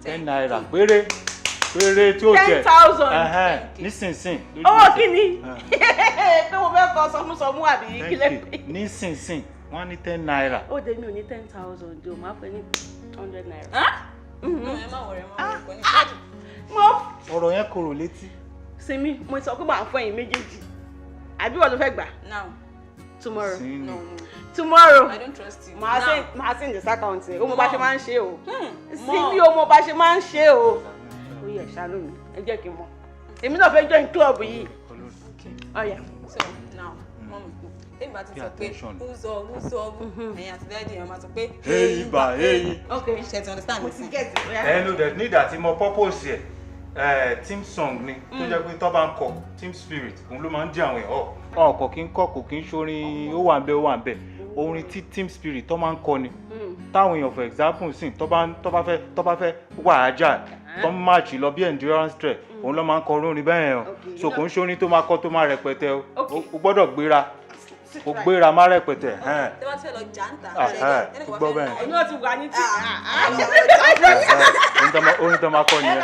[SPEAKER 4] 10 naira péré tí ó jẹ
[SPEAKER 3] 10,000.
[SPEAKER 4] nísinsìn.
[SPEAKER 3] Owó kí ni? Pé mo fẹ́ kọ sọmúsọmú àbí kílẹ̀ pé.
[SPEAKER 4] Nísinsìn wọ́n ní 10 naira.
[SPEAKER 3] Ó dé mi ò ní 10,000 o, máa fẹ́ ní 100 naira.
[SPEAKER 8] No, ẹ má worry, kò ní ṣáàjì.
[SPEAKER 4] Ọ̀rọ̀ yẹn korò létí.
[SPEAKER 3] Simi, mo sọ pé màá fún ẹ̀yin méjèèjì. Àbí wọ́n ló fẹ́ gbà?
[SPEAKER 8] Now.
[SPEAKER 3] Tomorrow.
[SPEAKER 8] No.
[SPEAKER 3] Tomorrow.
[SPEAKER 8] I don't trust you.
[SPEAKER 3] Màá send this account ẹ̀. Ó mọ bá ṣe máa ń ṣe o. Simi ó mọ bá ṣe máa ń ṣe o. Ó yẹ ṣàánú mi, ẹ jẹ́ kí n mọ̀. Èmi náà fẹ́ join club yìí. Ọ̀yà.
[SPEAKER 8] So now, Mommy, tẹ́mi bá ti sọ pé wúzọ ẹ̀yin àti dáàdì ẹ̀ máa sọ pé
[SPEAKER 4] hey ba hey.
[SPEAKER 8] Okay, ṣe ti understand me.
[SPEAKER 4] Hello, there's need àti mo purpose ẹ̀. Team song ni tó jẹ́ pé tó bá ń kọ team spirit òun ló máa ń dí àwọn èèyàn ọkọ̀ kí ń kọ́ kò kí ń ṣorin ó wà ń bẹ̀ orin tí team spirit tó máa ń kọ ni táwọn èèyàn for example sìn tó bá fẹ́ wà ájà tó ń match lọ bí endurance track òun ló máa ń kọ orin bẹ́ẹ̀ yẹn so kò ń ṣorin tó máa kọ tó máa rẹpẹtẹ o gbọ́dọ̀ gbéra kò gbéra má rẹpẹtẹ.
[SPEAKER 8] Tí wọ́n ti fẹ́ lọ jàǹtà
[SPEAKER 4] ti gbọ́ bẹ́ẹ̀.
[SPEAKER 3] Èmi náà ti wà ní tí.
[SPEAKER 4] Orin tó máa kọ nìyẹn.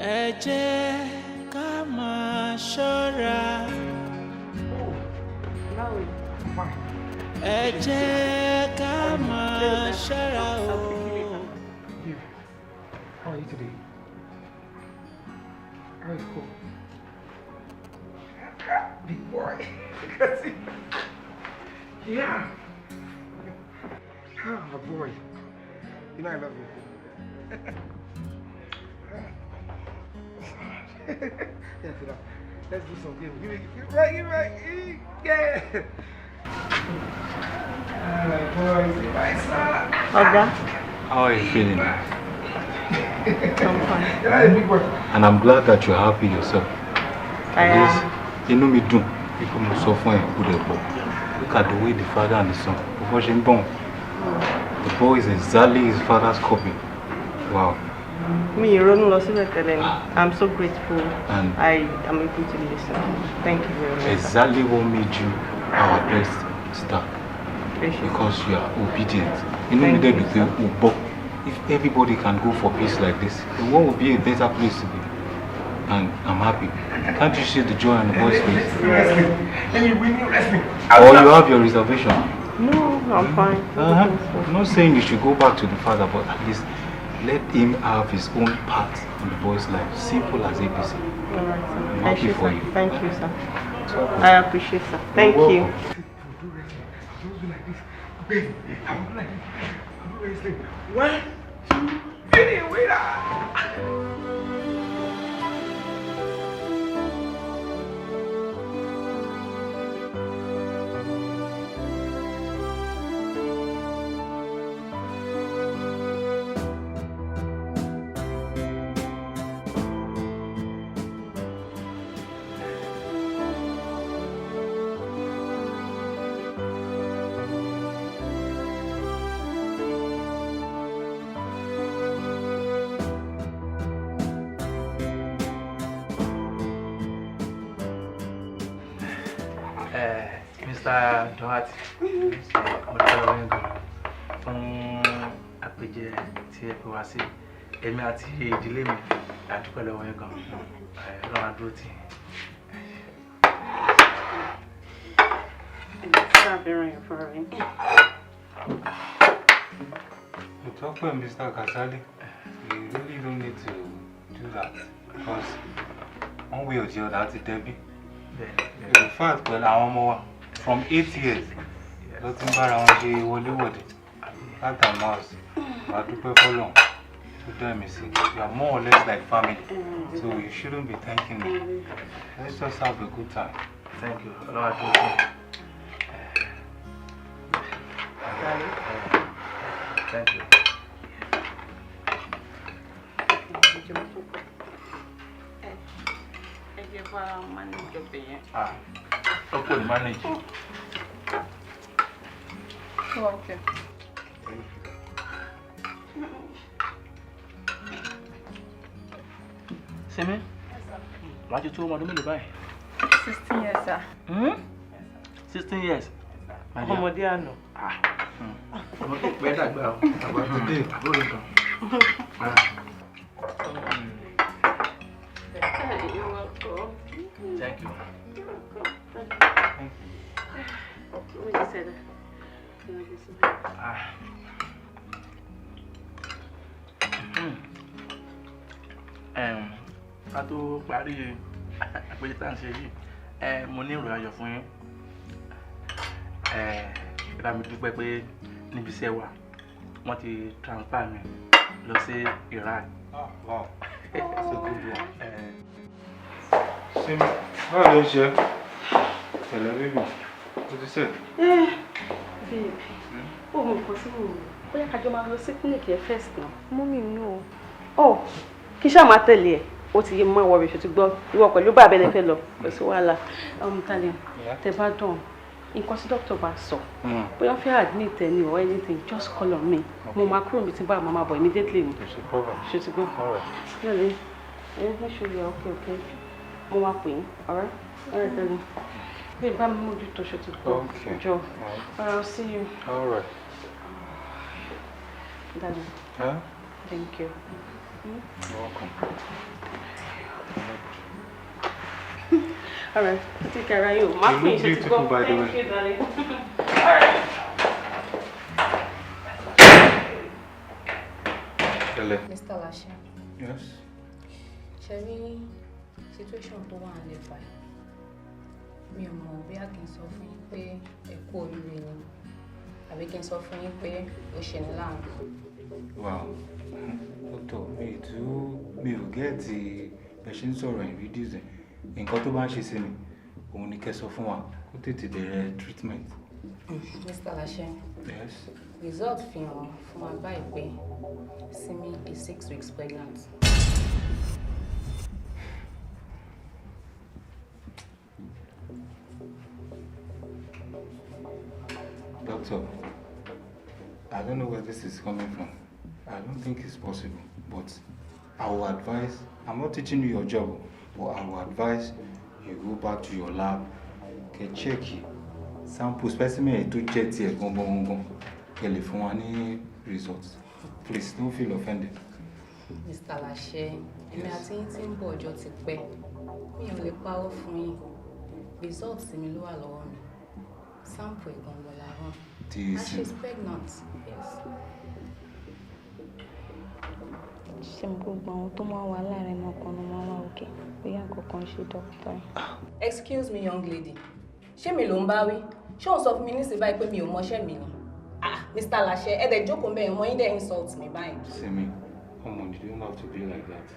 [SPEAKER 1] Ẹ jẹ́ ká máa ṣọ́ra. Ẹ jẹ́ ká máa ṣọ́ra o.
[SPEAKER 13] How are you today? How is cool? Big boy. Yeah. Oh boy. You know I love you. Yeah, sit down. Let's do some game. Give me right. Yeah. Alright, boys. My son.
[SPEAKER 4] Oga. How are you feeling?
[SPEAKER 13] I'm fine.
[SPEAKER 4] And I'm glad that you're happy yourself.
[SPEAKER 13] I am.
[SPEAKER 4] You know me do. People must suffer and put a book. Look at the way the father and the son. The boy is exactly his father's copy. Wow.
[SPEAKER 17] I'm so grateful.
[SPEAKER 4] And
[SPEAKER 17] I am able to listen. Thank you very much.
[SPEAKER 4] Exactly what made you our best star. Because you are obedient. You know me there with you. If everybody can go for peace like this, the world will be a better place to be. And I'm happy. Can't you see the joy on the boy's face? Or you have your reservation?
[SPEAKER 17] No, I'm fine.
[SPEAKER 4] I'm not saying you should go back to the father, but at least let him have his own part in the boy's life. Simple as ABC.
[SPEAKER 17] Alright, sir.
[SPEAKER 4] I'm happy for you.
[SPEAKER 17] Thank you, sir. I appreciate, sir. Thank you.
[SPEAKER 13] Baby, I'm like this. 1, 2, 3, wait up.
[SPEAKER 18] Mr. Doherty, mo tell you fún àpèjẹ tí ẹ pè wá sí èmi àti ìdílé mi àdúpẹ́ lọ́wọ́ yín gan lọ́wọ́ àdúró tì.
[SPEAKER 4] You talk with Mr. Kasali. You really don't need to do that because one way or the other, that's Debbie. In fact, well, our mom from 8 years, nothing but around the Hollywood. That time was, I do for long. To them, you see, you are more or less like family, so you shouldn't be thanking me. Let's just have a good time.
[SPEAKER 18] Thank you. Thank you. Okay, manage.
[SPEAKER 17] Okay.
[SPEAKER 18] Simi? Why you told me to buy?
[SPEAKER 17] 16 years, sir.
[SPEAKER 18] 16 years?
[SPEAKER 17] Ọmọdé àná.
[SPEAKER 18] Ọmọdé pẹ́ dàgbà o. Àgbà tó dé àbúrò kan.
[SPEAKER 17] You're welcome.
[SPEAKER 18] Thank you.
[SPEAKER 17] What did you say
[SPEAKER 18] ká tó parí àpèjẹ tá à ń ṣe yìí mo ní ìròyìn ayọ̀ fún yín ìbá mi dúpẹ́ pé níbi iṣẹ́ wa wọ́n ti transfer mi lọ sí Iraq.
[SPEAKER 4] Wow, that's a good one. Simi, how are you? Hello, baby. What you said?
[SPEAKER 3] Babe, oh, mo kò sí mo. Bóyá ká jọ máa lọ sí clinic yẹn first now.
[SPEAKER 17] Mommy, no.
[SPEAKER 3] Oh, kí ṣá máa tẹ̀lé ẹ. Ó ti yé mọ́ ìwọ rẹ̀ ṣe ti gbọ́. Ìwọ pẹ̀lú bàbá ẹ fẹ́ lọ. Kò sí wàhálà. Tani, tẹ́ bá dán.
[SPEAKER 17] nǹkan tí doctor bá sọ bóyá fẹ́ admit any or anything just call on me mo máa kúrò mi tí bá mama boy immediately ni ṣe ti gbọ́ really make sure you are okay mo máa pè yín alright darling bí bá mi mójútó ṣe ti gbọ́ jọ I'll see you
[SPEAKER 4] alright
[SPEAKER 17] darling thank you.
[SPEAKER 4] You're welcome.
[SPEAKER 17] All right, take care of you. My queen,
[SPEAKER 4] beautiful, by the way.
[SPEAKER 17] Thank you, darling. All right.
[SPEAKER 8] Mr. Lashe.
[SPEAKER 4] Yes.
[SPEAKER 8] Cherry, situation tó wà nílẹ̀ báyìí. Mi ò mọ̀ bí a kì í sọ fún yín pé ẹ kú oríire ni. Àbí kí n sọ fún yín pé ó ṣe ní láàánú.
[SPEAKER 4] Wow. Doctor, mi ò gẹ́ẹ̀tì bẹ̀ ṣe ń sọ̀rọ̀ in reducing. Nǹkan tó bá ń ṣe sí mi, òun ni kẹ́ sọ fún wa kó tètè bẹ̀rẹ̀ treatment.
[SPEAKER 8] Mr. Lashe.
[SPEAKER 4] Yes.
[SPEAKER 8] Result fi hàn fún wa báyìí pé Simi is 6 weeks pregnant.
[SPEAKER 4] Doctor, I don't know where this is coming from. I don't think it's possible, but I will advise, I'm not teaching you your job, but I will advise you go back to your lab, get check sample specimen to check here, get the phone results. Please don't feel offended.
[SPEAKER 8] Mr. Lashe, èmi àti yín tí ń bọ̀ ọjọ́ ti pẹ́. Mi ò lè parọ́ fún yín. Results mi ló wà lọ́wọ́ mi. Sample ìgbọ̀ngbọ̀n làwọn. And she's pregnant. Yes.
[SPEAKER 5] Ṣé mo gbogbo àwọn tó máa wà láàrin ọkàn ló máa wà òkè bóyá nǹkan ṣe dókítà.
[SPEAKER 8] Excuse me, young lady. Ṣé mi ló ń bá wí? Ṣé òun sọ fún mi nísìnyí báyìí pé mi ò mọṣẹ́ mi ni? Mr. Lashe, ẹ dẹ̀ jókòó bẹ́ẹ̀ ọmọ yín dẹ̀ insult me báyìí.
[SPEAKER 4] Simi, come on, you don't have to be like that.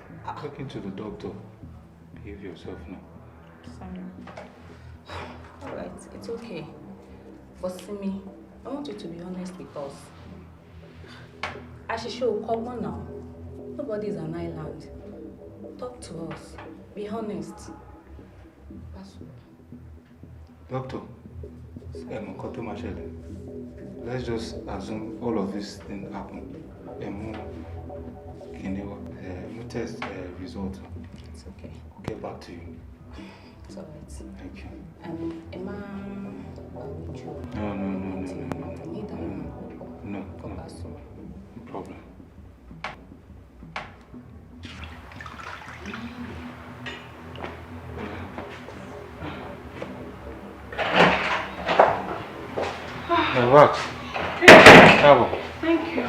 [SPEAKER 4] Talking to the doctor. Behave yourself now.
[SPEAKER 8] Sorry. All right, it's okay. But Simi, I want you to be honest with us. Àṣìṣe ò kọ́gbọ́n now. Nobody is an island. Talk to us. Be honest.
[SPEAKER 4] Doctor, let's just assume all of this thing happened. Test result.
[SPEAKER 8] It's okay.
[SPEAKER 4] I'll get back to you.
[SPEAKER 8] It's all right.
[SPEAKER 4] Thank you.
[SPEAKER 8] Emma, with you.
[SPEAKER 4] No problem. What? Taiwo.
[SPEAKER 17] Thank you.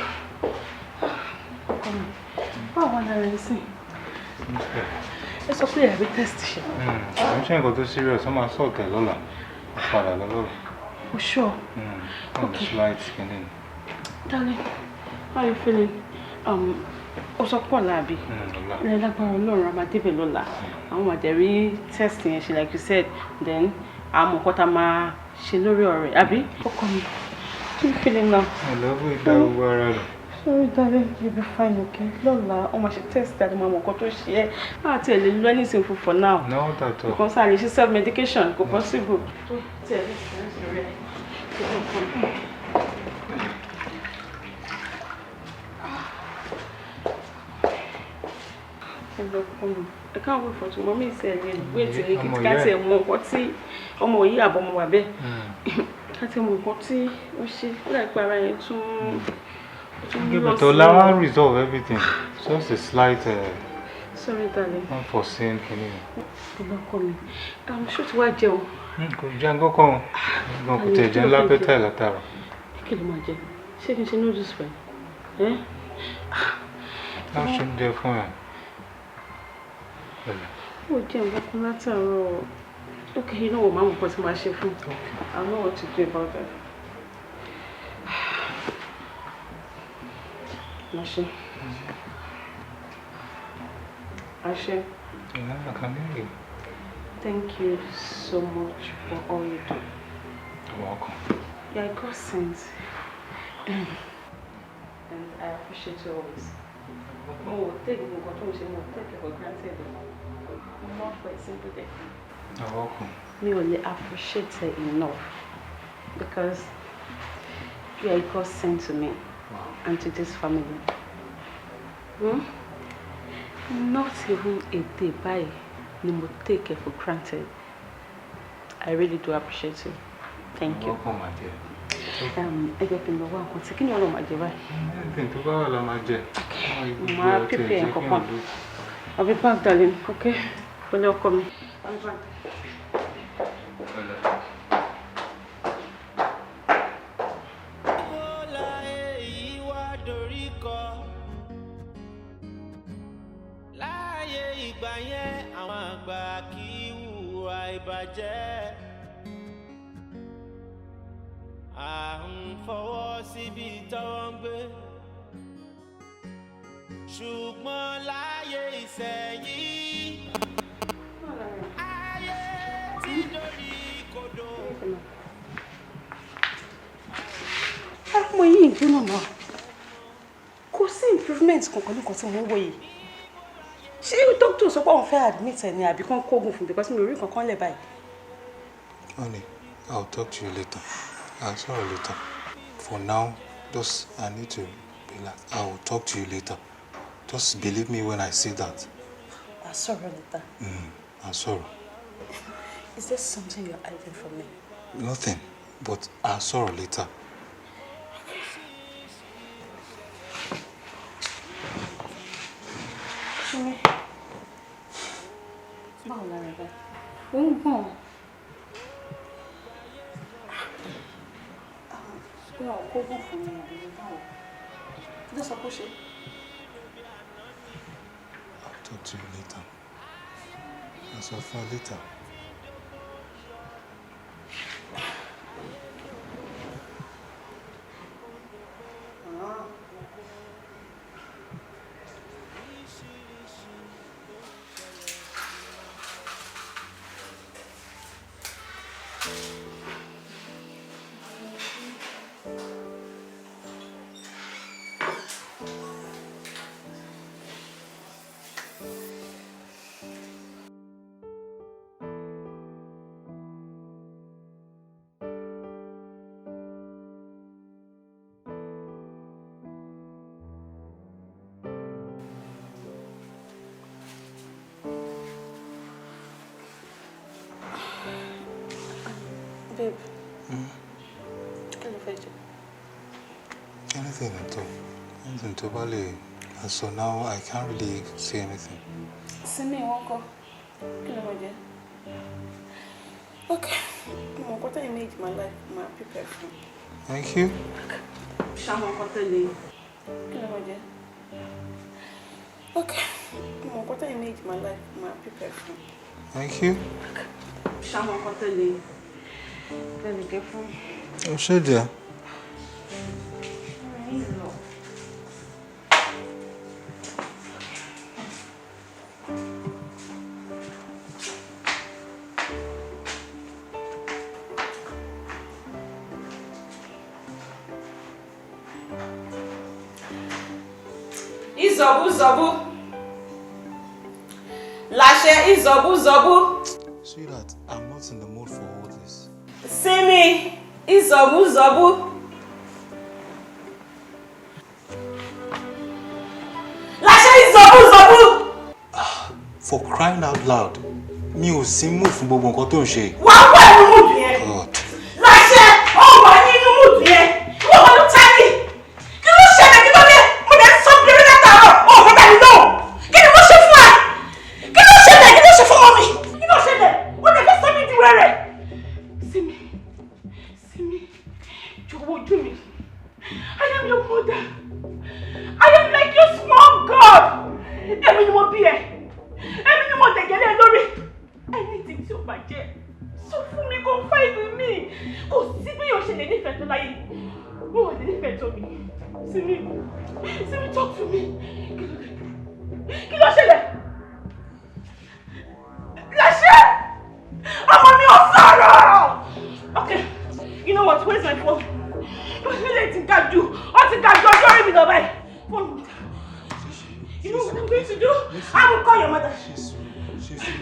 [SPEAKER 17] Báwo la rẹ̀ sí? Ẹ sọ pé ẹ̀rí test ṣe.
[SPEAKER 4] I'm ṣe nǹkan tó serious, wọ́n máa sọ̀tẹ̀ lọ́la. Padà lọ́la.
[SPEAKER 17] Oh, sure.
[SPEAKER 4] On the slight skinning.
[SPEAKER 17] Darling, how are you feeling? Ó sọ pọ̀ láàbí. Ẹ lágbára Ọlọ́run a máa débẹ̀ lọ́la. Àwọn máa dẹ̀ rí test yẹn ṣe like you said. Then àwọn nǹkan tá máa ṣe lórí ọ̀rẹ́ àbí? Ọkọ mi, how are you feeling now?
[SPEAKER 4] I love you, Taiwo.
[SPEAKER 17] Sorry, darling, you'll be fine, okay? Lola, I must test that mama got to share. I tell you, anything for now.
[SPEAKER 4] No, that's all.
[SPEAKER 17] Because I need self-medication, go possible. Tell you, I can't wait for tomorrow. Mommy said, wait till you get a more what's or more year, but more baby. That's a more what's she like by
[SPEAKER 4] Yeah, but Ola will resolve everything. Just a slight
[SPEAKER 17] sorry, darling.
[SPEAKER 4] Unforeseen thing.
[SPEAKER 17] I'm sure to watch you.
[SPEAKER 4] Go come. Go put a general appetite later.
[SPEAKER 17] Kill him, Jay. She can know this way. Eh?
[SPEAKER 4] I shouldn't do for him.
[SPEAKER 17] Oh, Jim, what matter? Okay, you know what Mama was my chef. I know what to do about that. Ashe. Ashe.
[SPEAKER 4] Yeah, I can hear you.
[SPEAKER 17] Thank you so much for all you do.
[SPEAKER 4] You're welcome.
[SPEAKER 17] Yeah, God sends. And I appreciate you always. Oh, take it for granted. Not for a simple day.
[SPEAKER 4] You're welcome.
[SPEAKER 17] Me only appreciate her enough. Because you are a godsend to me and to this family. Not even a day by you will take it for granted. I really do appreciate you. Thank you.
[SPEAKER 4] Welcome, my dear.
[SPEAKER 17] I get in the one. What's the kinyo my dear?
[SPEAKER 4] Anything to go on, my dear.
[SPEAKER 17] Ma prepare and come. I'll be back, darling. Okay? When you're coming. I'll be back.
[SPEAKER 1] ṣùgbọ́n láyé ìsẹ̀yìn ayé tí lórí kodò.
[SPEAKER 17] Ọmọ yìí ń gbóná náà. Kò sí improvement kankan nìkan tí mo ń wò yìí. Ṣé doctor sọ pé òun fẹ́ admit ẹ̀ ni àbí kán kógun fún because mi ò rí kankan lẹ̀ báyìí.
[SPEAKER 4] Honey, I'll talk to you later. I'll sorry later. For now, just I need to relax. I will talk to you later. Just believe me when I say that.
[SPEAKER 3] I'll sorry later.
[SPEAKER 4] I'm sorry.
[SPEAKER 3] Is there something you're hiding from me?
[SPEAKER 4] Nothing, but I'll sorry later.
[SPEAKER 17] Ṣé báwo la rẹ̀ báyìí? Ó ń gbọ̀n. Ṣé wọn kó gùn fún mi àbí báwo? Kí ló sọ pé ó ṣe?
[SPEAKER 4] I'll talk to you later. I'll suffer later.
[SPEAKER 3] Babe, kí ló fẹ́ jẹ?
[SPEAKER 4] Anything at all. Anything to Bali. And so now I can't really say anything.
[SPEAKER 3] Simi, wọ́n kọ́. Kí ló fẹ́ jẹ? Okay. Mo kọ́ tẹ́lẹ̀ méjì my life, my prepare for.
[SPEAKER 4] Thank you.
[SPEAKER 17] Ṣáwọn kan tẹ́lẹ̀.
[SPEAKER 3] Kí ló fẹ́ jẹ? Okay. Mo kọ́ tẹ́lẹ̀ méjì my life, my prepare for.
[SPEAKER 4] Thank you.
[SPEAKER 17] Ṣáwọn kan tẹ́lẹ̀. Very careful.
[SPEAKER 4] Oh, sure, dear.
[SPEAKER 3] Izobu. Lashe Izobu.
[SPEAKER 4] Sweetheart, I'm not in the mood for all this.
[SPEAKER 3] Simi, Izobu. Lashe Izobu.
[SPEAKER 4] For crying out loud, mi ò sí mood fún gbogbo nǹkan tó ń ṣe.
[SPEAKER 3] Wà á wà nínú mood yẹn. Lashe, ó wà nínú mood yẹn. Wọ́n wà ní tẹ́lẹ̀. Kí ló ṣẹlẹ̀ kí ló dé? Mo dẹ̀ sọ pé rí látàárọ̀. Ó fẹ́ tẹ̀lé náà. Kí ni mo ṣe fún ẹ? Kí ló ṣẹlẹ̀? Kí ló ṣe fún mọ́mí? Kí ló ṣẹlẹ̀? Ó dẹ̀ fẹ́ sọ mí di wẹ́rẹ̀. Simi, jọ̀wọ́ ojú mi. I am your mother. I am like your small God. Èmi ni mo bí ẹ. Èmi ni mo tẹ̀gẹ́lẹ́ lórí. Anything tí o bá jẹ́, sọ fún mi, confide in me. Kò sí bí yóò ṣe lè nífẹ̀ẹ́ tó láyé. Mo wà lè nífẹ̀ẹ́ tó mi. Simi, talk to me. Kí ló ṣẹlẹ̀? Láṣẹ! Ọmọ mi ò sọ̀rọ̀! Okay, you know what? Where's my phone? Ilé ti ga jù. Ó ti ga jù ọjọ́ orí mi lọ báyìí. Phone. You know what I'm going to do? I will call your mother.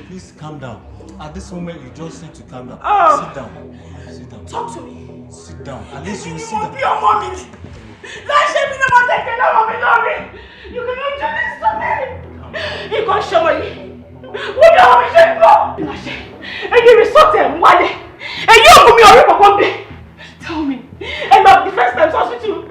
[SPEAKER 4] Please calm down. At this moment, you just need to calm down.
[SPEAKER 3] Oh.
[SPEAKER 4] Sit down.
[SPEAKER 3] Talk to me.
[SPEAKER 4] Sit down. At least you sit down.
[SPEAKER 2] Be your mommy. Let's shame me never take care of me, Lori. You cannot do this to me. You can't show me. What do you shame for? And you resort and wale. And you open me already for me. Tell me. And not the first time hospital.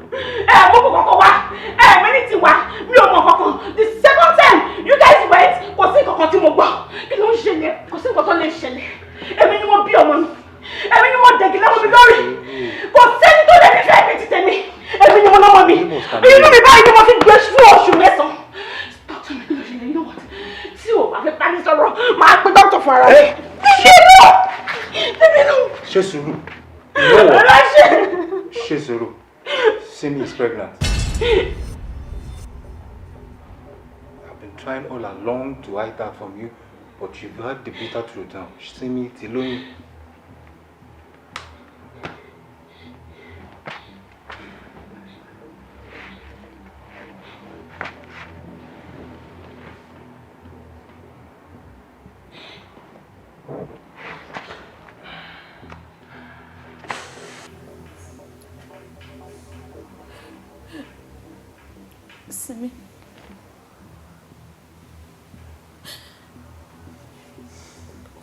[SPEAKER 2] The second time you guys went, kò sí nǹkan tí mo gbọ́. Kí ló ń ṣẹlẹ̀? Kò sí nǹkan tó lè ṣẹlẹ̀. Èmi ni mo bí ọmọ mi. Èmi ni mo dẹ̀gì lọ́wọ́ mi lórí. Kò sẹ́ni tó lè nífẹ̀ẹ́ mi ti tèmi. Èmi ni mo lọ́mọ mi. Inú mi báyìí ni mo fi gbé fún oṣù mẹ́sàn-án. Dọ́kítọ̀ mi kí ló ṣẹlẹ̀? You know what? Tí o bá fẹ́ bá mi sọ̀rọ̀, máa pe dọ́kítọ̀ fún ara mi. Tèmi nù.
[SPEAKER 4] Ṣé sùúrù. You know what? Ṣé sùúrù. Simi is pregnant. I've been trying all along to hide that from you, but you've heard the bitter truth now. Simi ti lóyún.
[SPEAKER 3] Simi.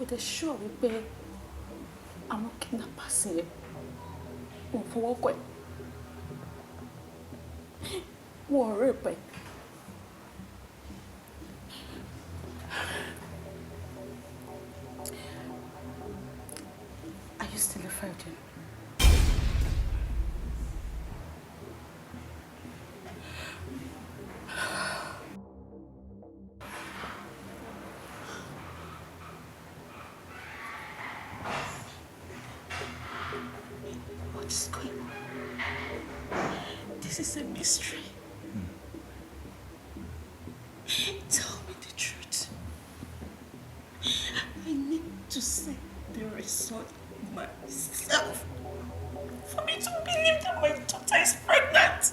[SPEAKER 3] Ó dẹ̀ sure wípé àwọn kidnappers yẹn wọ́n fọwọ́ kọ ẹ̀. Wọ́n rape ẹ̀. Are you still a virgin? What's going on? This is a mystery. Tell me the truth. I need to see the result myself for me to believe that my daughter is pregnant.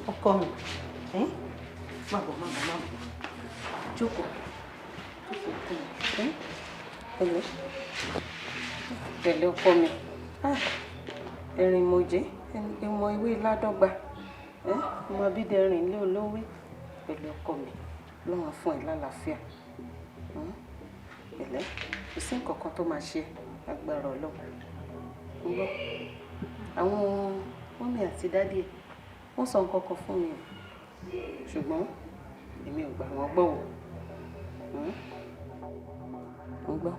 [SPEAKER 17] Ọkọ mi, má bọ̀. Jókòó. Pẹ̀lẹ́ ọkọ mi. Ẹ̀rìn mojé, ẹni pé mọ ìwé ládọ́gba. Mo abídẹ́rìn lé olówé. Pẹ̀lẹ́ ọkọ mi, lọ́wọ́ fún ẹ lálàáfíà. Pẹ̀lẹ́, kò sí nǹkan kan tó máa ṣe agbára Ọlọ́run. Ń gbọ́, àwọn mọ́mì àti dádì wọ́n sọ nǹkan kan fún mi, ṣùgbọ́n èmi ò gbà wọ́n gbọ́ wò. Ń gbọ́,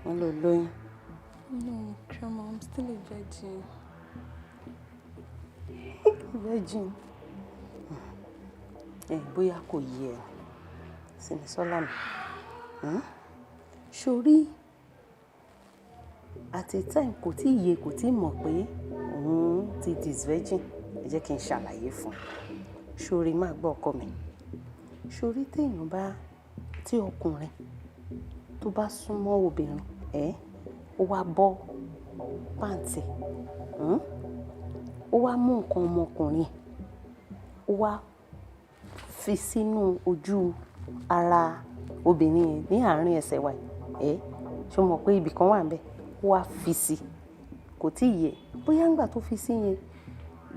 [SPEAKER 17] wọ́n lò lóyún.
[SPEAKER 5] No, Grandma, I'm still a virgin.
[SPEAKER 17] Virgin? Bóyá kò yé ẹ, Simisola mi. Ṣorí, at a time kò tí yé, kò tí mọ̀ pé òun ti disvirgin. Ẹ jẹ́ kí n ṣàlàyé fún un. Ṣorí, má gbọ́ ọkọ mi. Ṣorí téèyàn bá, tí ọkùnrin tó bá súnmọ́ obìnrin, ó wá bọ́ pàǹtì, ó wá mú nǹkan ọmọkùnrin, ó wá fi sínú ojú ara obìnrin yẹn ní àárín ẹsẹ̀ wa, ṣé o mọ̀ pé ibì kan wà ńbẹ̀, ó wá fi sí, kò tí yé, bóyá ńgbà tó fi sí yẹn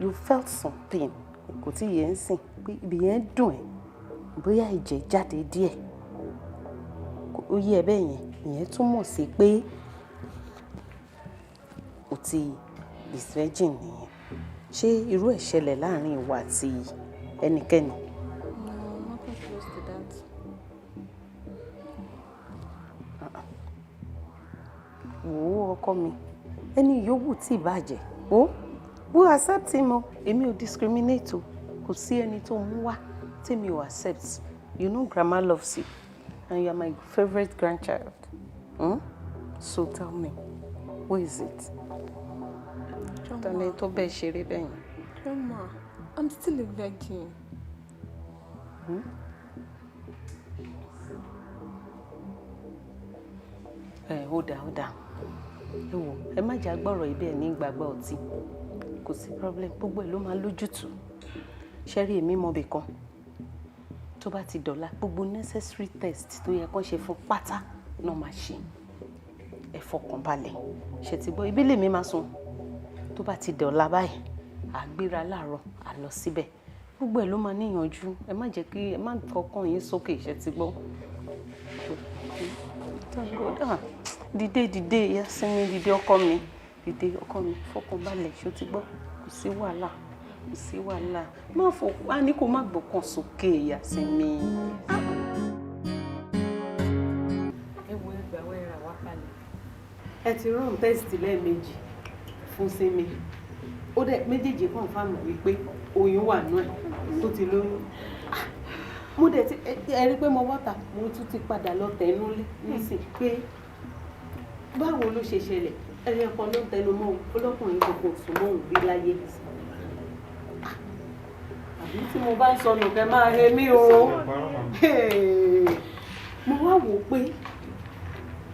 [SPEAKER 17] you felt some pain, kò tí yé ń sìn pé ibi yẹn dùn ẹ́, bóyá ẹ̀jẹ̀ jáde díẹ̀, ó yé ẹ bẹ́ẹ̀ yẹn, ìyẹn túmọ̀ sí pé o ti disvirgin nìyẹn. Ṣé irú ẹ̀ ṣẹlẹ̀ láàrin ìwọ àti ẹnikẹ́ni?
[SPEAKER 5] No, nothing close to that.
[SPEAKER 17] Wò ó ọkọ mi, ẹni yòówù tí ìbàjẹ́, we accept him o, èmi ò discriminate o, kò sí ẹni tó mú wá tí mi ò accept. You know grandma loves you and you are my favorite grandchild. So tell me, who is it? Tani tó bẹ́ẹ̀ ṣeré bẹ́yìn.
[SPEAKER 5] Grandma, I'm still a virgin.
[SPEAKER 17] Ó dáa. Ẹ wò, ẹ má jà gbọ́rọ̀ ibẹ̀ ní gbàgbọ́ ọtí. Kò sí problem, gbogbo ẹ̀ ló máa lójútùú. Ṣẹ́rí èmi mọ̀ bì kan. Tó bá ti dọ̀la, gbogbo necessary test tó yẹ kán ṣe fún pátá náà máa ṣe. Ẹ fọkàn balẹ̀. Ṣé ti gbọ́, ibi lèmi máa sùn. Tó bá ti dọ̀la báyìí, à gbéra láàárọ̀, à lọ síbẹ̀. Gbogbo ẹ̀ ló máa níyànjú. Ẹ má jẹ́ kí ẹ má kọ́kàn yín sókè, ṣé ti gbọ́. Dìde ya sinmi, dìde ọkọ mi. Dìde ọkọ mi, fọkàn balẹ̀, ṣé ti gbọ́. Kò sí wàhálà. Má fọkàn, á ní kó má gbọ́kàn sókè ya sinmi. Ẹ ti rán test lẹ́ẹ̀mejì fún sinmi. Ó dẹ̀ méjèèjì confirm wípé oyún wà nú ẹ̀ tó ti lóyún. Mo dẹ̀ ti ẹ rí pé mo wọ́ta mo tún ti padà lọ tẹnu lé nísìn pé báwo ló ṣe ṣẹlẹ̀ ẹni ọkọ ló ń tẹnu mọ́ ọlọ́kùnrin kòkò sùn mọ́ òun bí láyé. Àbí tí mo bá ń sọnù kẹ máa he mí o. Mo wá wò ó pé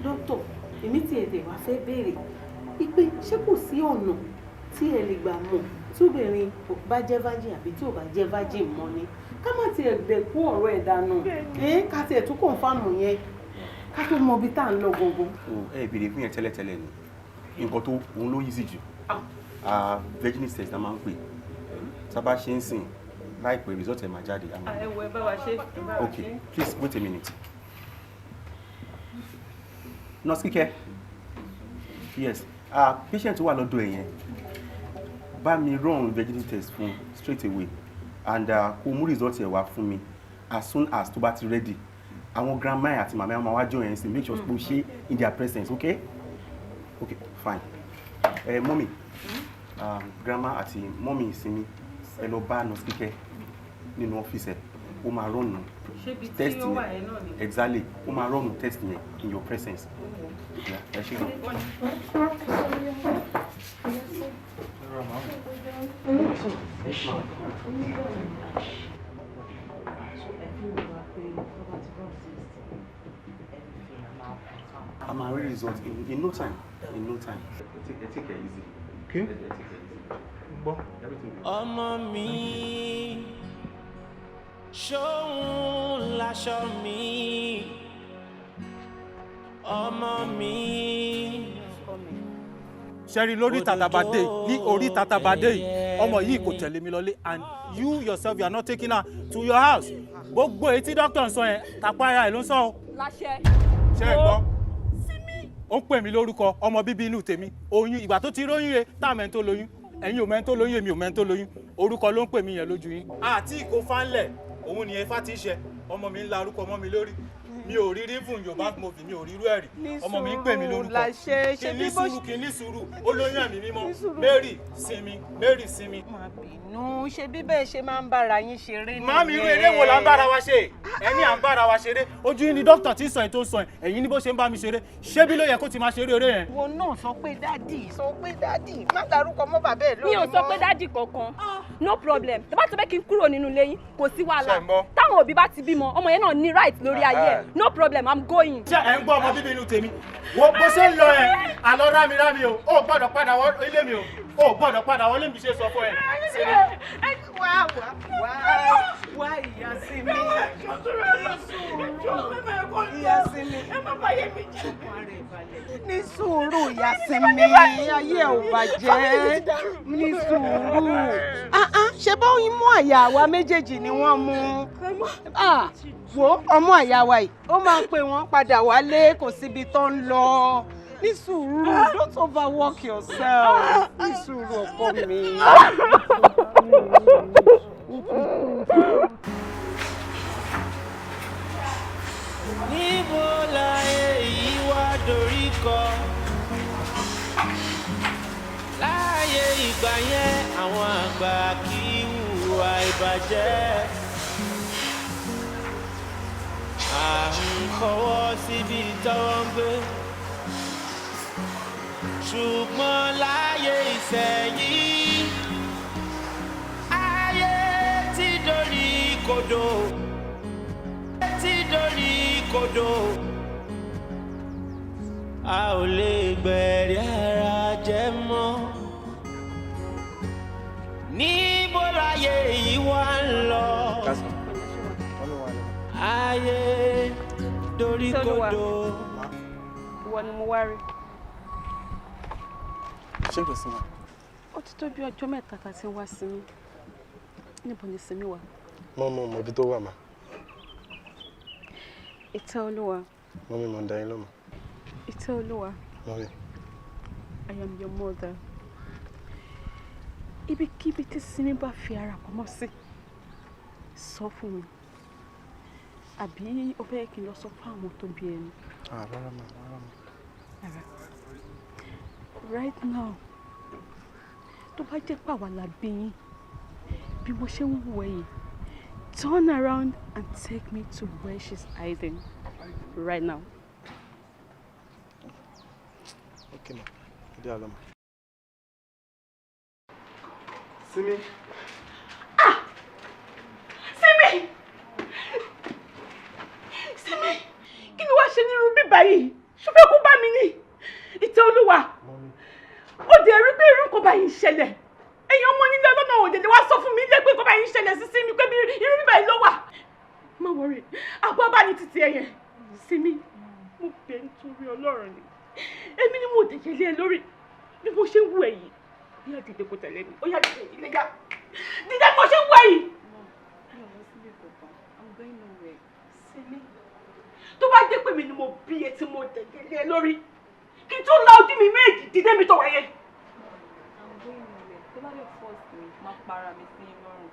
[SPEAKER 17] dókítà èmi tí èdè wá fẹ́ béèrè pé ṣé kò sí ọ̀nà tí ẹ lè gbà mọ̀ tí obìnrin bá jẹ́ virgin àbí tí ò bá jẹ́ virgin mọ́ ni ká má tiẹ̀ dẹ̀kú ọ̀rọ̀ ẹ̀ dànù ká tiẹ̀ tún kọ̀ǹfàmù yẹn ká tó mọ ibi tá à ń lọ gbogbo.
[SPEAKER 19] Ẹ béèrè fún yẹn tẹ́lẹ̀tẹ́lẹ̀ ni nǹkan tó òun ló easy jù virginity test la máa ń pè tá a bá ṣe ń sìn láìpẹ́ result ẹ̀ máa jáde.
[SPEAKER 17] Ẹ wo ẹ bá wa ṣe.
[SPEAKER 19] Okay, please wait a minute. Nurse Kíkẹ́, yes, patient wà lọ́dọ̀ ẹ̀ yẹn bá mi run virginity test fún straight away and kó mú result ẹ̀ wá fún mi as soon as tó bá ti ready. Àwọn grandma àti màmá máa wá join ẹ̀ sí make sure kó ṣe in their presence, okay? Okay, fine. Mommy, grandma àti mommy Simi ẹ lọ bá Nurse Kíkẹ́ nínú ọ́fíìsì ẹ̀ ó máa run test yẹn exactly ó máa run test yẹn in your presence. Ẹ ṣé gan. I'm a real result in no time. Take it easy. Okay?
[SPEAKER 1] Ọmọ mi, ṣóhun láṣọ mi. Ọmọ mi.
[SPEAKER 20] Ṣẹ́rí lórí tàtàbàdé ní orí tàtàbàdé yìí ọmọ yìí kò tẹ̀lé mi lọlé and you yourself you are not taking her to your house. Gbogbo èyí tí dókítà ń sọ yẹn tàpá ara ẹ̀ ló ń sọ o.
[SPEAKER 2] Láṣẹ.
[SPEAKER 20] Ṣé ẹ gbọ́? Ó ń pè mí lórúkọ ọmọ bíbí inú tèmi oyún ìgbà tó ti róyún re tá mẹ́ni tó lóyún ẹ̀yin ò mẹ́ni tó lóyún èmi ò mẹ́ni tó lóyún orúkọ ló ń pè mí yẹn lójú yín. Àti ìkó fánlẹ̀ òun nìyẹn fá ti ṣe ọmọ mi ń la orúkọ ọmọ mi lórí mi ò rí rí fún Yorùbá movie mi ò rí rú ẹ̀rí ọmọ mi ń pè mí lórúkọ kí ní sùúrù kí ní sùúrù olóyún ẹ̀mí mímọ́ Mary Simi.
[SPEAKER 17] Má bínú ṣe bí bẹ́ẹ̀ ṣe máa ń bára yín ṣeré nìyẹn.
[SPEAKER 20] Má mi irú eré wo la ń bára wa ṣe ẹni à ń bára wa ṣeré ojú yín ni dókítà tí ń sọ yín tó ń sọ yín ẹ̀yin ní bó ṣe ń bá mi ṣeré ṣé bí ló yẹ kó ti máa ṣeré eré yẹn.
[SPEAKER 17] Wọn náà sọ pé dádì má dárúkọ mọ́ bàbá ẹ̀ lórí mọ́.
[SPEAKER 2] Mi ò sọ pé dádì kankan no problem tó bá ti fẹ́ kí n kúrò nínú ilé yín kò sí wàhálà táwọn òbí bá ti bímọ ọmọ yẹn náà ní right lórí ayé ẹ̀ no problem I'm going.
[SPEAKER 20] Ṣé ẹ̀ ń gbọ́ ọmọ bíbí inú tèmi wo bó ṣe ń lọ ẹ̀ àlọ́ rámi o ò gbọ́dọ̀ padà wọ ilé mi o ò gbọ́dọ̀ padà wọlé mi ṣe sọ fún ẹ.
[SPEAKER 17] Wá ìyá Simi ní sùúrù ìyá Simi ayé ẹ̀ ò bàjẹ́ ní sùúrù ṣe bá yín mú àyà wa méjèèjì ni wọ́n mú wo ọmọ àyà wa yìí ó máa pè wọ́n padà wálé kò síbi tó ń lọ ní sùúrù don't overwork yourself ní sùúrù ọkọ mi.
[SPEAKER 1] Níbo la èyí wá dorí kọ? Láàyè ìgbà yẹn àwọn àgbà kì í hùwà ìbàjẹ́. À ń fọwọ́ síbi tọ́wọ́ ń gbé. Ṣùgbọ́n láyé ìsẹ̀yìn ayé ti dorí kodò. a ò lè gbẹ̀rí ara jẹ́ mọ́. Níbo láyé yìí wá ń lọ? Ayé dorí kodò.
[SPEAKER 17] Ìwọ ni mo wá rí.
[SPEAKER 19] Ṣé kò sí ma?
[SPEAKER 17] Ó ti tó bí ọjọ́ mẹ́ta tá ti ń wá sí mi. Níbo ni Simi wà?
[SPEAKER 19] Mọ ibi tó wà ma.
[SPEAKER 17] Ìtẹ́ Olúwa.
[SPEAKER 19] Mọ́mí mo ń dá yín lọ́mọ.
[SPEAKER 17] Ìtẹ́ Olúwa.
[SPEAKER 19] Mọ́mí.
[SPEAKER 17] I am your mother. Ibikíbi tí Simi bá fi ara pamọ́ sí, sọ fún mi. Àbí ó fẹ́ kí n lọ sọ fún àwọn tó bí ẹni?
[SPEAKER 19] Rárá ma.
[SPEAKER 17] Right now, tó bá jẹ́ pàwọ́ la bí yín, bí mo ṣe ń wò yìí, turn around and take me to where she's hiding right now.
[SPEAKER 19] Okay ma, ìdí àlọ́ ma. Simi.
[SPEAKER 2] Simi! Simi! Kí ni wàá ṣe nírú bíbá yìí? Ṣó fẹ́ kó bá mi ní? Ìtẹ́ Olúwa! Ó dẹ̀ rí pé irú nǹkan báyìí ń ṣẹlẹ̀. Ẹ̀yin ọmọ nílé ọlọ́nà òdèdè wá sọ fún mi lé pé nǹkan báyìí ń ṣẹlẹ̀ sí Simi pé irú bíbá yìí ló wà. Má wọrí, àgbà bá ní títí ẹ̀yẹ. Simi, mo bẹ̀ nítorí Ọlọ́run ni. Èmi ni mo dẹ̀jẹ̀ lé ẹ lórí. Bí mo ṣe ń wù ẹ́ yìí, ó yá dìde kó tẹ̀lé mi. Ó yá dìde ilé yá. Dìde mo ṣe ń wù ẹ́ yìí. Simi, tó bá jẹ́ pé mi ni mo bí ẹ tí mo dẹ̀jẹ̀ lé ẹ lórí, kí n tó la ojú mi méjì dídé mi tó wáyé.
[SPEAKER 16] Tó bá lè force mi, máa para mi sí lọ́rùn.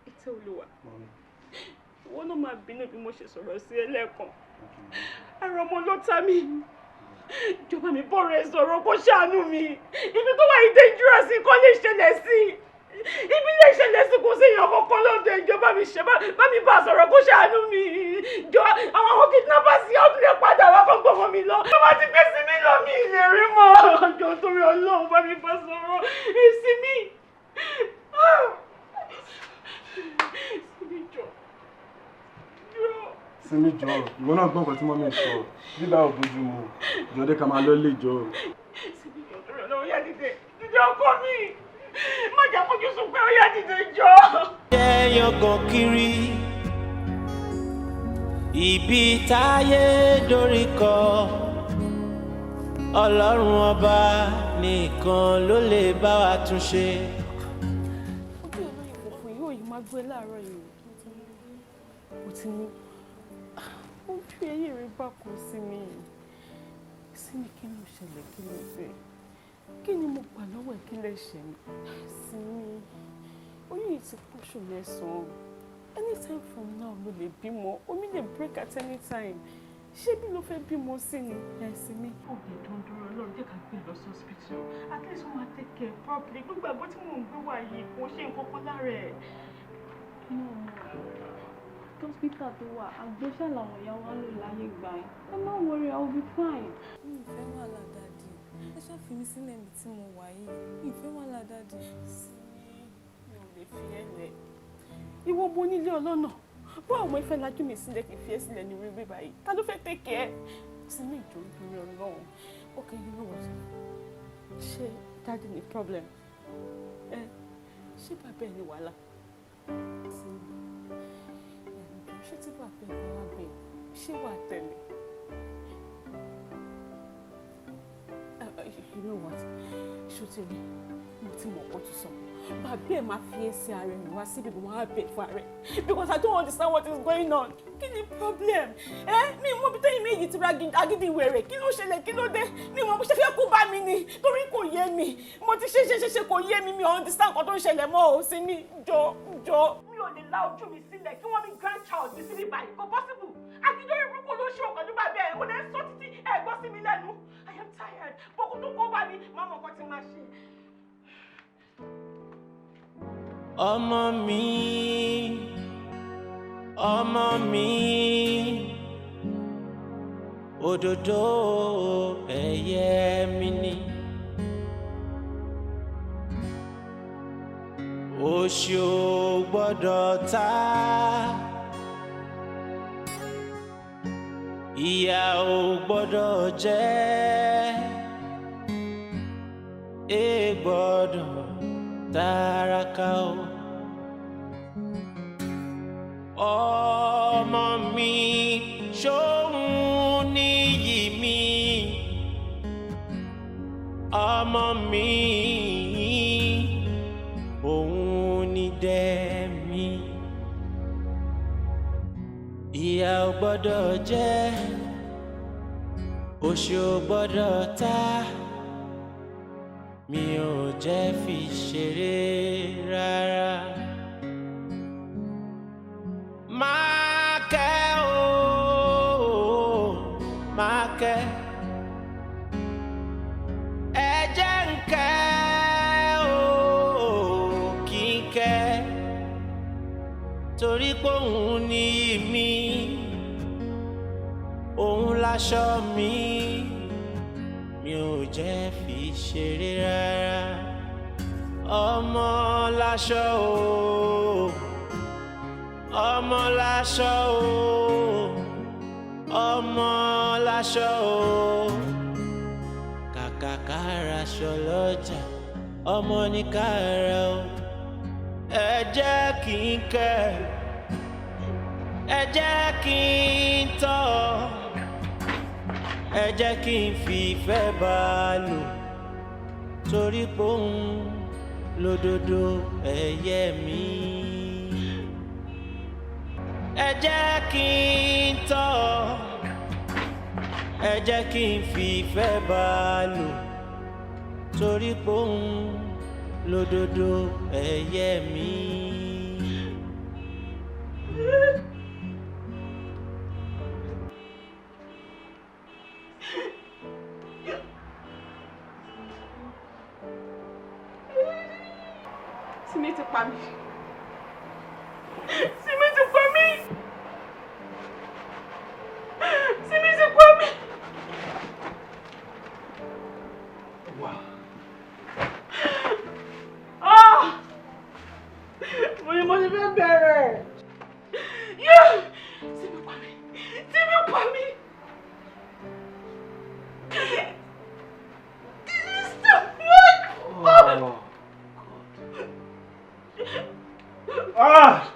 [SPEAKER 2] Ìtẹ́ Olúwa, ìwọ náà máa bínú bí mo ṣe sọ̀rọ̀ sí ẹ lẹ́ẹ̀kan. Ara ọmọ ló ta mí. Ìjọba mi bọ̀rọ̀ ẹ sọ̀rọ̀ kó ṣàánú mi. Ibi tó wà yìí dangerous kó lè ṣẹlẹ̀ sí. Ibi lè ṣẹlẹ̀ sí kò sí èèyàn kankan lọ́dọ̀ ìjọba mi ṣe bá mi bá sọ̀rọ̀ kó ṣàánú mi. Jọ àwọn kidnappers yóò tún lè padà wá kó gbọ́mọ mi lọ. Tó bá ti gbé Simi lọ mi lè rí mọ́. Ọjọ́ torí Ọlọ́run bá mi bá sọ̀rọ̀. Simi. Simi jọ.
[SPEAKER 19] Simi jọ, ìwọ náà gbọ́ nǹkan tí mọ́mí sọ. Bíbá ò bójú mu, jọ̀dé ká máa lọ lé jọ.
[SPEAKER 2] Simi jọ torí Ọlọ́run yá dìde. Dìde ọkọ mi. Má jà fojú sùn pé ó yá dìde jọ.
[SPEAKER 1] Ẹyàn kan kiri ibi táyé dorí kọ Ọlọ́run ọba nìkan ló lè bá wa tún ṣe.
[SPEAKER 17] Ojú olóyè funfun yóò yìí máa gbé láàárọ̀ yìí. Mo ti ní ojú ẹyẹ rẹ bá kó sí mi. Simi, kí ló ṣẹlẹ̀, kí ló dé? Kí ni mo gbà lọ́wọ́ ẹ̀ kí lè ṣe mí? Simi, oyún yìí ti pọ̀ṣù mẹ́sàn-án. Anytime from now ló lè bímọ. Omi lè break at any time. Ṣé bí ló fẹ́ bímọ sí ni? Simi, òbí tó ń dúró lọ́rùn jẹ́ ká gbé lọ sí hospital. At least wọ́n máa take care properly. Gbogbo àgbo tí mò ń gbé wá yìí kò ṣe nǹkan kan lára ẹ̀.
[SPEAKER 16] Hospital tó wà, àgbéṣà làwọn ìyá wa ń lò láyé gbà yín. Ẹ má worry, I will be fine.
[SPEAKER 5] Mi ò fẹ́ wàhálà dáàdì. Ẹ ṣáà fi mí sílẹ̀ níbi tí mo wà yìí. Mi ò fẹ́ wàhálà dáàdì.
[SPEAKER 17] Mi ò lè fi ẹ́ lẹ̀. Ìwọ bo nílé ọlọ́nà. Bó àwọn ìfẹ́ lajú mi sílẹ̀ kì í fi ẹ́ sílẹ̀ ní orí bíbá yìí. Ta ló fẹ́ take care? Simi ìjọ ìdúró Ọlọ́run. Okay, you know what? Ṣé dáàdì ní problem? Ṣé bàbá ẹ̀ ní wàhálà? Ṣé tí bàbá ẹ̀ wá bẹ̀? Ṣé wàá tẹ̀lé? You know what? Ṣó ti rí? Mo ti mọ̀ ọ́ tó sọ. Bàbá ẹ̀ máa fi ẹsẹ̀ ara ẹ̀ wá síbi mo máa bẹ̀ fún ara ẹ̀. Because I don't understand what is going on. Kí ni problem? Mi mọ̀ bí tẹ́yìn méjì ti ra agídí wèrè. Kí ló ṣẹlẹ̀? Kí ló dé? Mi mọ̀ bó ṣe fẹ́ kó bá mi ni. Torí kò yé mi. Mo ti ṣe kò yé mi. Mi ò understand nǹkan tó ń ṣẹlẹ̀ mọ́ o. Simi, jọ. Mi ò lè la ojú mi sílẹ̀ kí wọ́n ní grandchild mi síbí báyìí. Kò possible. Akíndórí burúkú ló ṣe ọ̀kan ní bàbá ẹ̀. Mo lè sọ títí ẹ̀ gbọ́ sí mi lẹ́nu. I am tired. Bọ́kú tó kó bá mi. Má mọ̀ nǹkan tí máa ṣe.
[SPEAKER 1] Ọmọ mi, òdòdó ẹyẹ mi ni. Oṣù ò gbọ́dọ̀ ta ìyà ò gbọ́dọ̀ jẹ́ gbọ́dọ̀ tàràkà o. Ọmọ mi ṣóhun níyì mi, ọmọ mi òun ni dẹ́ mi. Ìyà ò gbọ́dọ̀ jẹ́, òṣì ò gbọ́dọ̀ tà, mi ò jẹ́ fi ṣeré rárá. Máa kẹ́ o, máa kẹ́, ẹ jẹ́ n kẹ́ o, kí n kẹ́, torí pé òun ni mi, òun láṣọ mi, mi ò jẹ́ fi ṣeré rárá. Ọmọ láṣọ o, ọmọ láṣọ o, ọmọ láṣọ o, kàkà kára aṣọ lọ́jà, ọmọ ní kára o. Ẹ jẹ́ kí n kẹ́, ẹ jẹ́ kí n tọ́, ẹ jẹ́ kí n fi ìfẹ́ bá a lò, torí pé òun lódodo ẹyẹ mi. Ẹ jẹ́ kí n tọ́, ẹ jẹ́ kí n fi ìfẹ́ bá a lò, torí pé òun lódodo ẹyẹ mi.
[SPEAKER 2] Simi ti pa mí. Simi ti pa mí. Simi ti pa mí.
[SPEAKER 11] Wow.
[SPEAKER 2] Mo ní fẹ́ bẹ̀rẹ̀. Simi pa mí. Simi pa mí. This is too much.
[SPEAKER 11] Oh. Ah!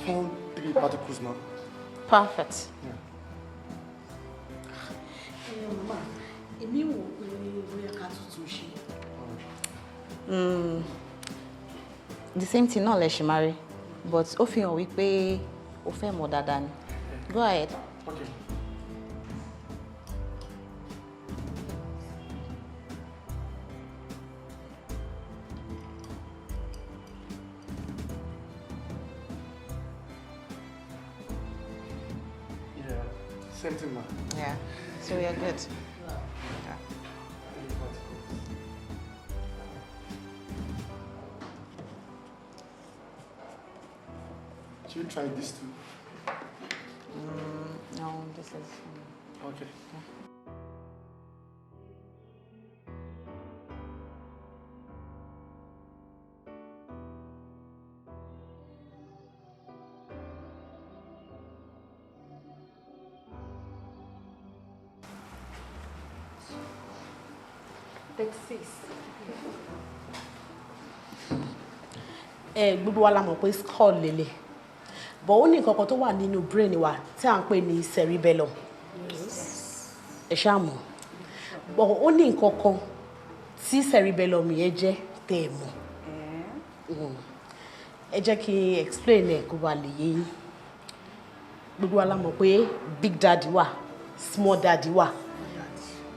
[SPEAKER 7] Found 3 particles now.
[SPEAKER 17] Perfect.
[SPEAKER 3] Mama, èmi wò pé bóyá ká tuntun ṣe.
[SPEAKER 17] The same thing náà lẹ ṣì máa rí, but ó fi hàn wípé ó fẹ́ mọ̀ dáadáa ni. Go ahead.
[SPEAKER 11] Okay. Same thing, ma.
[SPEAKER 17] Yeah, so we are good.
[SPEAKER 11] Yeah. Should we try this too?
[SPEAKER 17] No, this is...
[SPEAKER 11] Okay.
[SPEAKER 17] Yeah.
[SPEAKER 3] Gbogbo wa la mọ̀ pé skull lele, but ó ní nǹkan kan tó wà nínú brain wa tí à ń pè ní cerebellum. Ẹ ṣáà mọ̀, but ó ní nǹkan kan tí cerebellum yẹn jẹ́ tẹ́ ẹ mọ̀. Ẹ jẹ́ kí n explain ẹ̀ kó ba lè yé yín. gbogbo wa la mọ̀ pé big daddy wà small daddy wà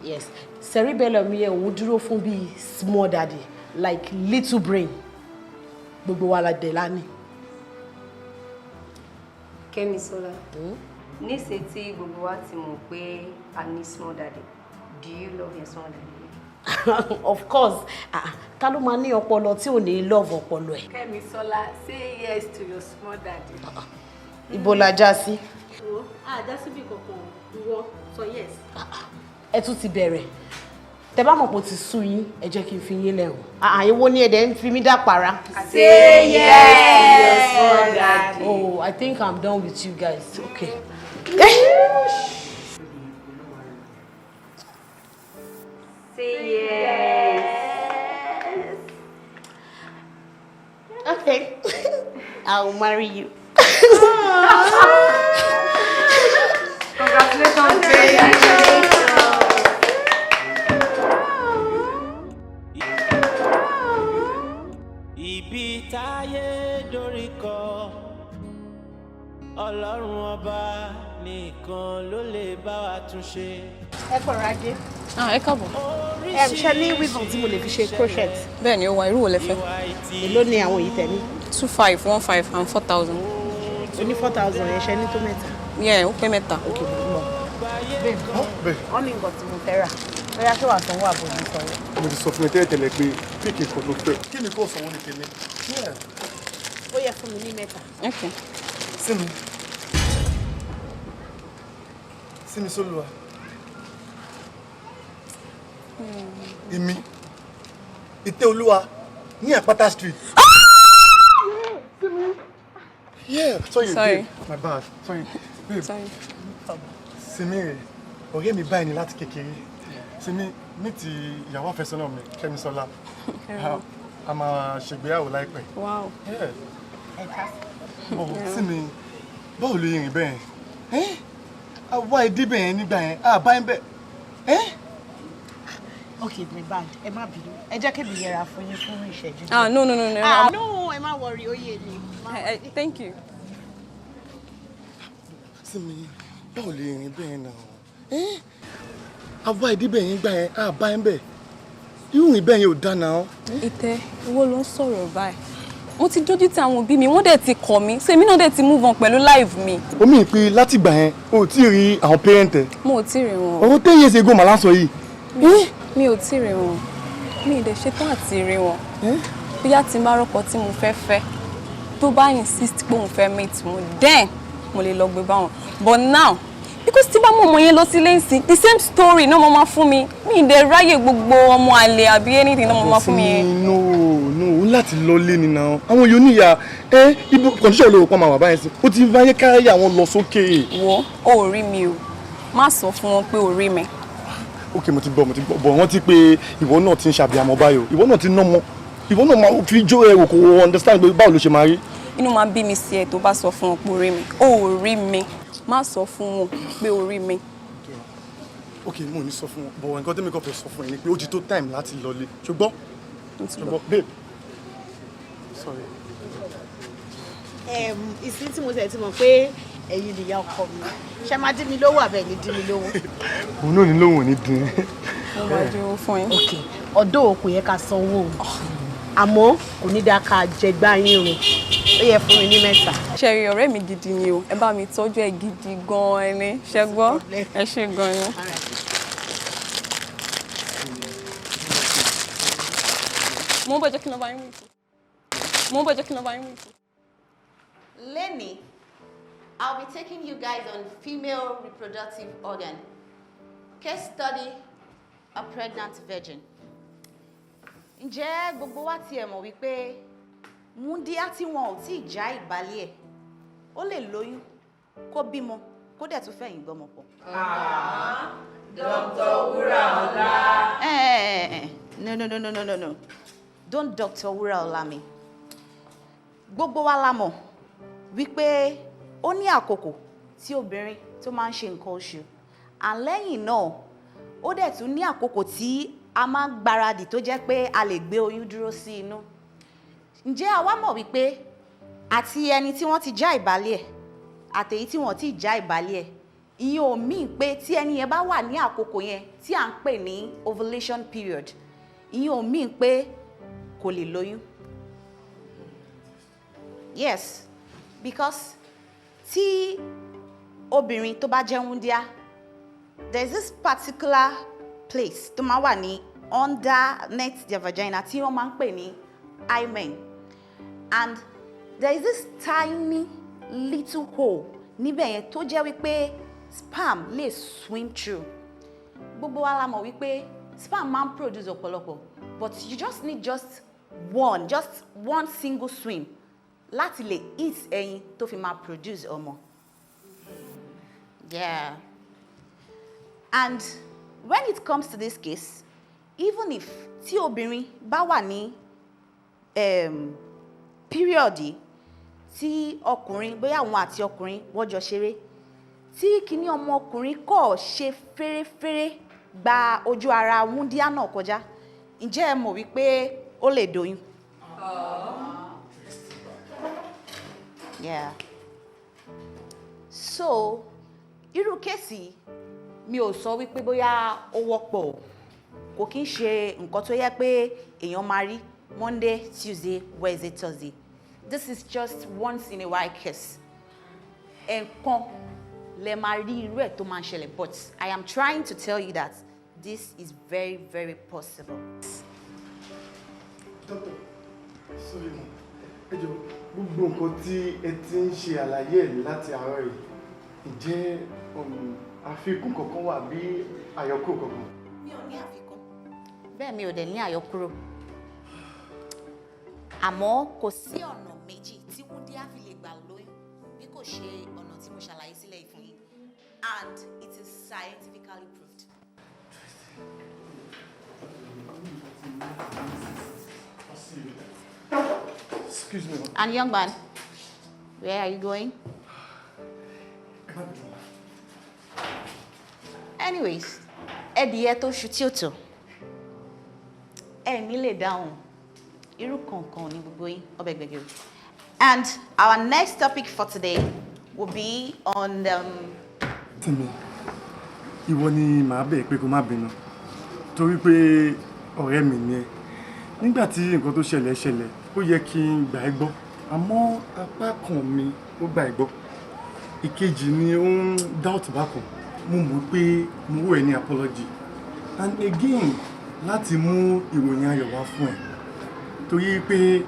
[SPEAKER 3] yes cerebellum yẹn òun dúró fún bí small daddy like little brain gbogbo wa la dẹ̀ lánìí.
[SPEAKER 21] Kẹ́misọ́lá níṣẹ́ tí gbogbo wa ti mọ̀ pé a ní small daddy do you love your small daddy?
[SPEAKER 3] Of course ta ló máa ní ọpọlọ tí ò ní love ọpọlọ ẹ̀.
[SPEAKER 21] Kẹ́misọ́lá say yes to your small daddy.
[SPEAKER 3] Ibo la já sí.
[SPEAKER 21] Já síbi kankan ìwọ sọ yes.
[SPEAKER 3] Ẹ tún ti bẹ̀rẹ̀ tẹ bá mọ̀ pé ó ti sú yín ẹ jẹ́ kí n fi yín lẹ́hùn àyẹ̀wò ni ẹ̀dẹ̀ ń fi mí dá para.
[SPEAKER 21] Say yes small daddy.
[SPEAKER 3] Oh, I think I'm done with you guys. Okay.
[SPEAKER 21] Say yes.
[SPEAKER 3] Okay. I'll marry you.
[SPEAKER 21] Congratulations, baby.
[SPEAKER 1] Ibi táyé dorí kọ Ọlọ́run ọba nìkan ló lè bá wa tún ṣe.
[SPEAKER 5] Ẹ kọ̀rọ̀ ajé.
[SPEAKER 22] Ẹ káàbọ̀.
[SPEAKER 3] Ṣé ní wíìgùn tí mo lè fi ṣe crochet?
[SPEAKER 22] Bẹ́ẹ̀ ni ó wà irú wo lẹ fẹ́?
[SPEAKER 3] Èló ni àwọn yìí tẹ̀lé?
[SPEAKER 22] 25, 15 and 4,000.
[SPEAKER 3] O ní 4,000 yẹn ṣe ní tó mẹ́ta.
[SPEAKER 22] Yeah, ó pé mẹ́ta.
[SPEAKER 3] Okay, mo bọ̀. Wọ́n ní nǹkan tí mo fẹ́ rà. Bóyá ṣé wàá sanwó àbò mi sanwó.
[SPEAKER 7] Mo ti sọ fún mi tẹ́lẹ̀ pé píkì kan ló fẹ́. Kí ni kò sanwó ní tèmi?
[SPEAKER 3] Ó yẹ fún mi ní mẹ́ta.
[SPEAKER 22] Okay.
[SPEAKER 7] Simi Soluwa. Èmi Ìtẹ́ Olúwa ní Àpáta Street. Yeah, sorry. My bad. Sorry. Babe. Simi rẹ̀ ọ̀rẹ́ mi báyìí ni láti kékeré. Simi ní ti ìyàwó àfẹ́sọ́nà mi Kẹ́misọ́lá. A máa ṣègbéyàwó láìpẹ́.
[SPEAKER 22] Wow.
[SPEAKER 7] Yeah. Simi báwo ló yẹn rìn bẹ́ẹ̀? Àwa ìdí bẹ́ẹ̀ nígbà yẹn bá ń bẹ̀.
[SPEAKER 3] Okay, my bad. Ẹ má bínú. Ẹ jẹ́ kí mi yẹra fún yín fún ìṣẹ́jú.
[SPEAKER 22] No.
[SPEAKER 3] No, ẹ má worry, ó yé mi.
[SPEAKER 22] Thank you.
[SPEAKER 7] Simi báwo lè rìn bẹ́ẹ̀ náà? Àwa ìdí bẹ́ẹ̀ nígbà yẹn bá ń bẹ̀. Irú rìn bẹ́ẹ̀ yẹn ò dá náà.
[SPEAKER 22] Ìtẹ́, owó ló ń sọ̀rọ̀ báyìí. Mo ti dójú ti àwọn òbí mi, wọ́n dẹ̀ ti kọ̀ mí, so èmi náà dẹ̀ ti move on pẹ̀lú life mi.
[SPEAKER 7] Ó mì pé láti ìgbà yẹn o ò tí ì rí àwọn parent ẹ.
[SPEAKER 22] Mo ò tí ì rí wọn.
[SPEAKER 7] Ọ̀rọ̀ 10 years ago màá sọ yìí.
[SPEAKER 22] Mi ò tí ì rí wọn. Mi ì dẹ̀ ṣetán àti rí wọn. Bóyá tí n bá rọ́pò tí mo fẹ́ tó bá insist pé òun fẹ́ meet mo then mo lè lọ gbé bá wọn. But now because tí bá mọ̀ ọmọ yẹn lọ sílé ìsìn the same story náà mo máa fún mi. Mi ì dẹ̀ ráyè gbogbo ọmọ àlè àbí anything náà mo máa fún mi yẹn.
[SPEAKER 7] No, láti lọ lé ni náà. Àwọn yóò níyà ibo condition olówó pa máa wà báyìí sí. Ó ti bá yẹ káyà wọn lọ sókè.
[SPEAKER 22] Wo ò rí mi o. Má sọ fún wọn pé ò rí mi.
[SPEAKER 7] Okay, mo ti gbọ́ bọ̀ wọ́n ti pé ìwọ náà ti ń ṣàbíamọ báyò. Ìwọ náà ti nọ́mọ. Ìwọ náà máa fi jó ẹrù kò understand pé báwo ló ṣe máa rí.
[SPEAKER 22] Inú máa bí mi sí ẹ tó bá sọ fún wọn pé ò rí mi. Ò rí mi. Má sọ fún wọn pé ò rí mi.
[SPEAKER 7] Okay, mo ní sọ fún wọn. But nǹkan tẹ́mi kọ́ fẹ́ sọ fún ẹ ni pé ó ti tó time láti lọlé. Ṣùgbọ́n babe. Sorry.
[SPEAKER 3] Ìsìn tí mo tẹ̀ ti mọ̀ pé ẹ̀yin nìyá ọkọ mi. Ṣé máa dín mi lówó àbẹ̀ ní dín mi lówó?
[SPEAKER 7] Òun náà ní lóhùn ní dín.
[SPEAKER 22] Mo máa dúró fún yín.
[SPEAKER 3] Okay. Ọ̀dọ̀ kò yẹ ká sanwó. Àmọ́ kò ní dáa ká jẹgbá yín run. Ó yẹ fún mi ní mẹ́ta.
[SPEAKER 22] Ṣẹ̀rí ọ̀rẹ́ mi gidi ni o. Ẹ bá mi tọ́jú ẹ gidi gan-an ni. Ṣé gbọ́? Ẹ ṣé gan-an ni. Mo ń bọ̀ jẹ́ kí n lọ bá yín wí.
[SPEAKER 23] Lenny, I'll be taking you guys on female reproductive organ. Case study, a pregnant virgin. Ǹjẹ́ gbogbo wa tiẹ̀ mọ̀ wípé múndíá tí wọn ò tí ì já ìbálẹ̀ ẹ̀ ó lè lóyún kó bímọ kó dẹ̀ tún fẹ̀yìn gbọ́mọ pọ̀.
[SPEAKER 21] Dr. Wuraola.
[SPEAKER 23] No. Don't Dr. Wuraola me. Gbogbo wa la mọ̀ wípé ó ní àkókò tí obìnrin tó máa ń ṣe nǹkan oṣù. Àlẹ́yìn náà ó dẹ̀ tún ní àkókò tí a máa ń gbáradì tó jẹ́ pé a lè gbé oyún dúró sí inú. Ǹjẹ́ àwa mọ̀ wípé àti ẹni tí wọ́n ti já ìbálẹ̀ ẹ̀ àtèyí tí wọ́n ti já ìbálẹ̀ ẹ̀ ìyẹn ò mean pé tí ẹni yẹn bá wà ní àkókò yẹn tí à ń pè ní ovulation period ìyẹn ò mean pé kò lè lóyún. Yes, because tí obìnrin tó bá jẹ́ wúndíá there is this particular place tó máa wà ní underneath their vagina tí wọ́n máa ń pè ní hymen, and there is this tiny little hole níbẹ̀ yẹn tó jẹ́ wípé sperm lè swim through. Gbogbo wa la mọ̀ wípé sperm máa ń produce ọ̀pọ̀lọpọ̀, but you just need just one single swim láti lè eat ẹyin tó fi máa produce ọmọ. Yeah. And when it comes to this case, even if tí obìnrin bá wà ní period tí ọkùnrin bóyá òun àti ọkùnrin wọ́n jọ ṣeré tí kíní ọmọ ọkùnrin kò ṣe fẹ́rẹ́fẹ́rẹ́ gba ojú ara wúndíá náà kọjá, ǹjẹ́ ẹ mọ̀ wípé ó lè doyún? Yeah. So irú kéèsì mi ò sọ wípé bóyá ó wọ́pọ̀, kò kí ń ṣe nǹkan tó yẹ pé èèyàn máa rí Monday, Tuesday, Wednesday, Thursday. This is just once in a while case. Ẹ̀ẹ̀kan lẹ máa rí irú ẹ̀ tó máa ń ṣẹlẹ̀, but I am trying to tell you that this is very, very possible.
[SPEAKER 7] Doctor, sorry mo, ẹ jọ̀ọ́ gbogbo nǹkan tí ẹ ti ń ṣe àlàyé ẹ̀ láti àárọ̀ yìí, ǹjẹ́ àfikún kankan wà bí àyọkúrò kankan?
[SPEAKER 23] Mi ò ní àfikún. Bẹ́ẹ̀ mi ò dẹ̀ ní àyọkúrò. Àmọ́ kò sí ọ̀nà méjì tí wúndíá fi lè gbà lóyún bí kò ṣe ọ̀nà tí mo ṣàlàyé sílẹ̀ fún yín, and it is scientifically proved.
[SPEAKER 7] Excuse me.
[SPEAKER 23] And young man, where are you going? Anyways, ẹdìyẹ tó ṣu tí ó tọ̀, ẹ ní lè dáhùn, irú kankan ní gbogbo yín, ọbẹ̀ gbẹ̀gẹ̀. And our next topic for today will be on
[SPEAKER 7] Timi, ìwọ ni màá bẹ̀ pé kó má bínú torí pé ọ̀rẹ́ mi ni ẹ́. Nígbà tí nǹkan tó ṣẹlẹ̀ ó yẹ kí n gbà ẹ́ gbọ́, àmọ́ apá kan mi ó gbà ẹ́ gbọ́, ìkejì ni ó ń doubt bákan. Mo mọ̀ pé mo wò ẹ́ ní apology, and again láti mú ìròyìn ayọ̀ wá fún ẹ torí pé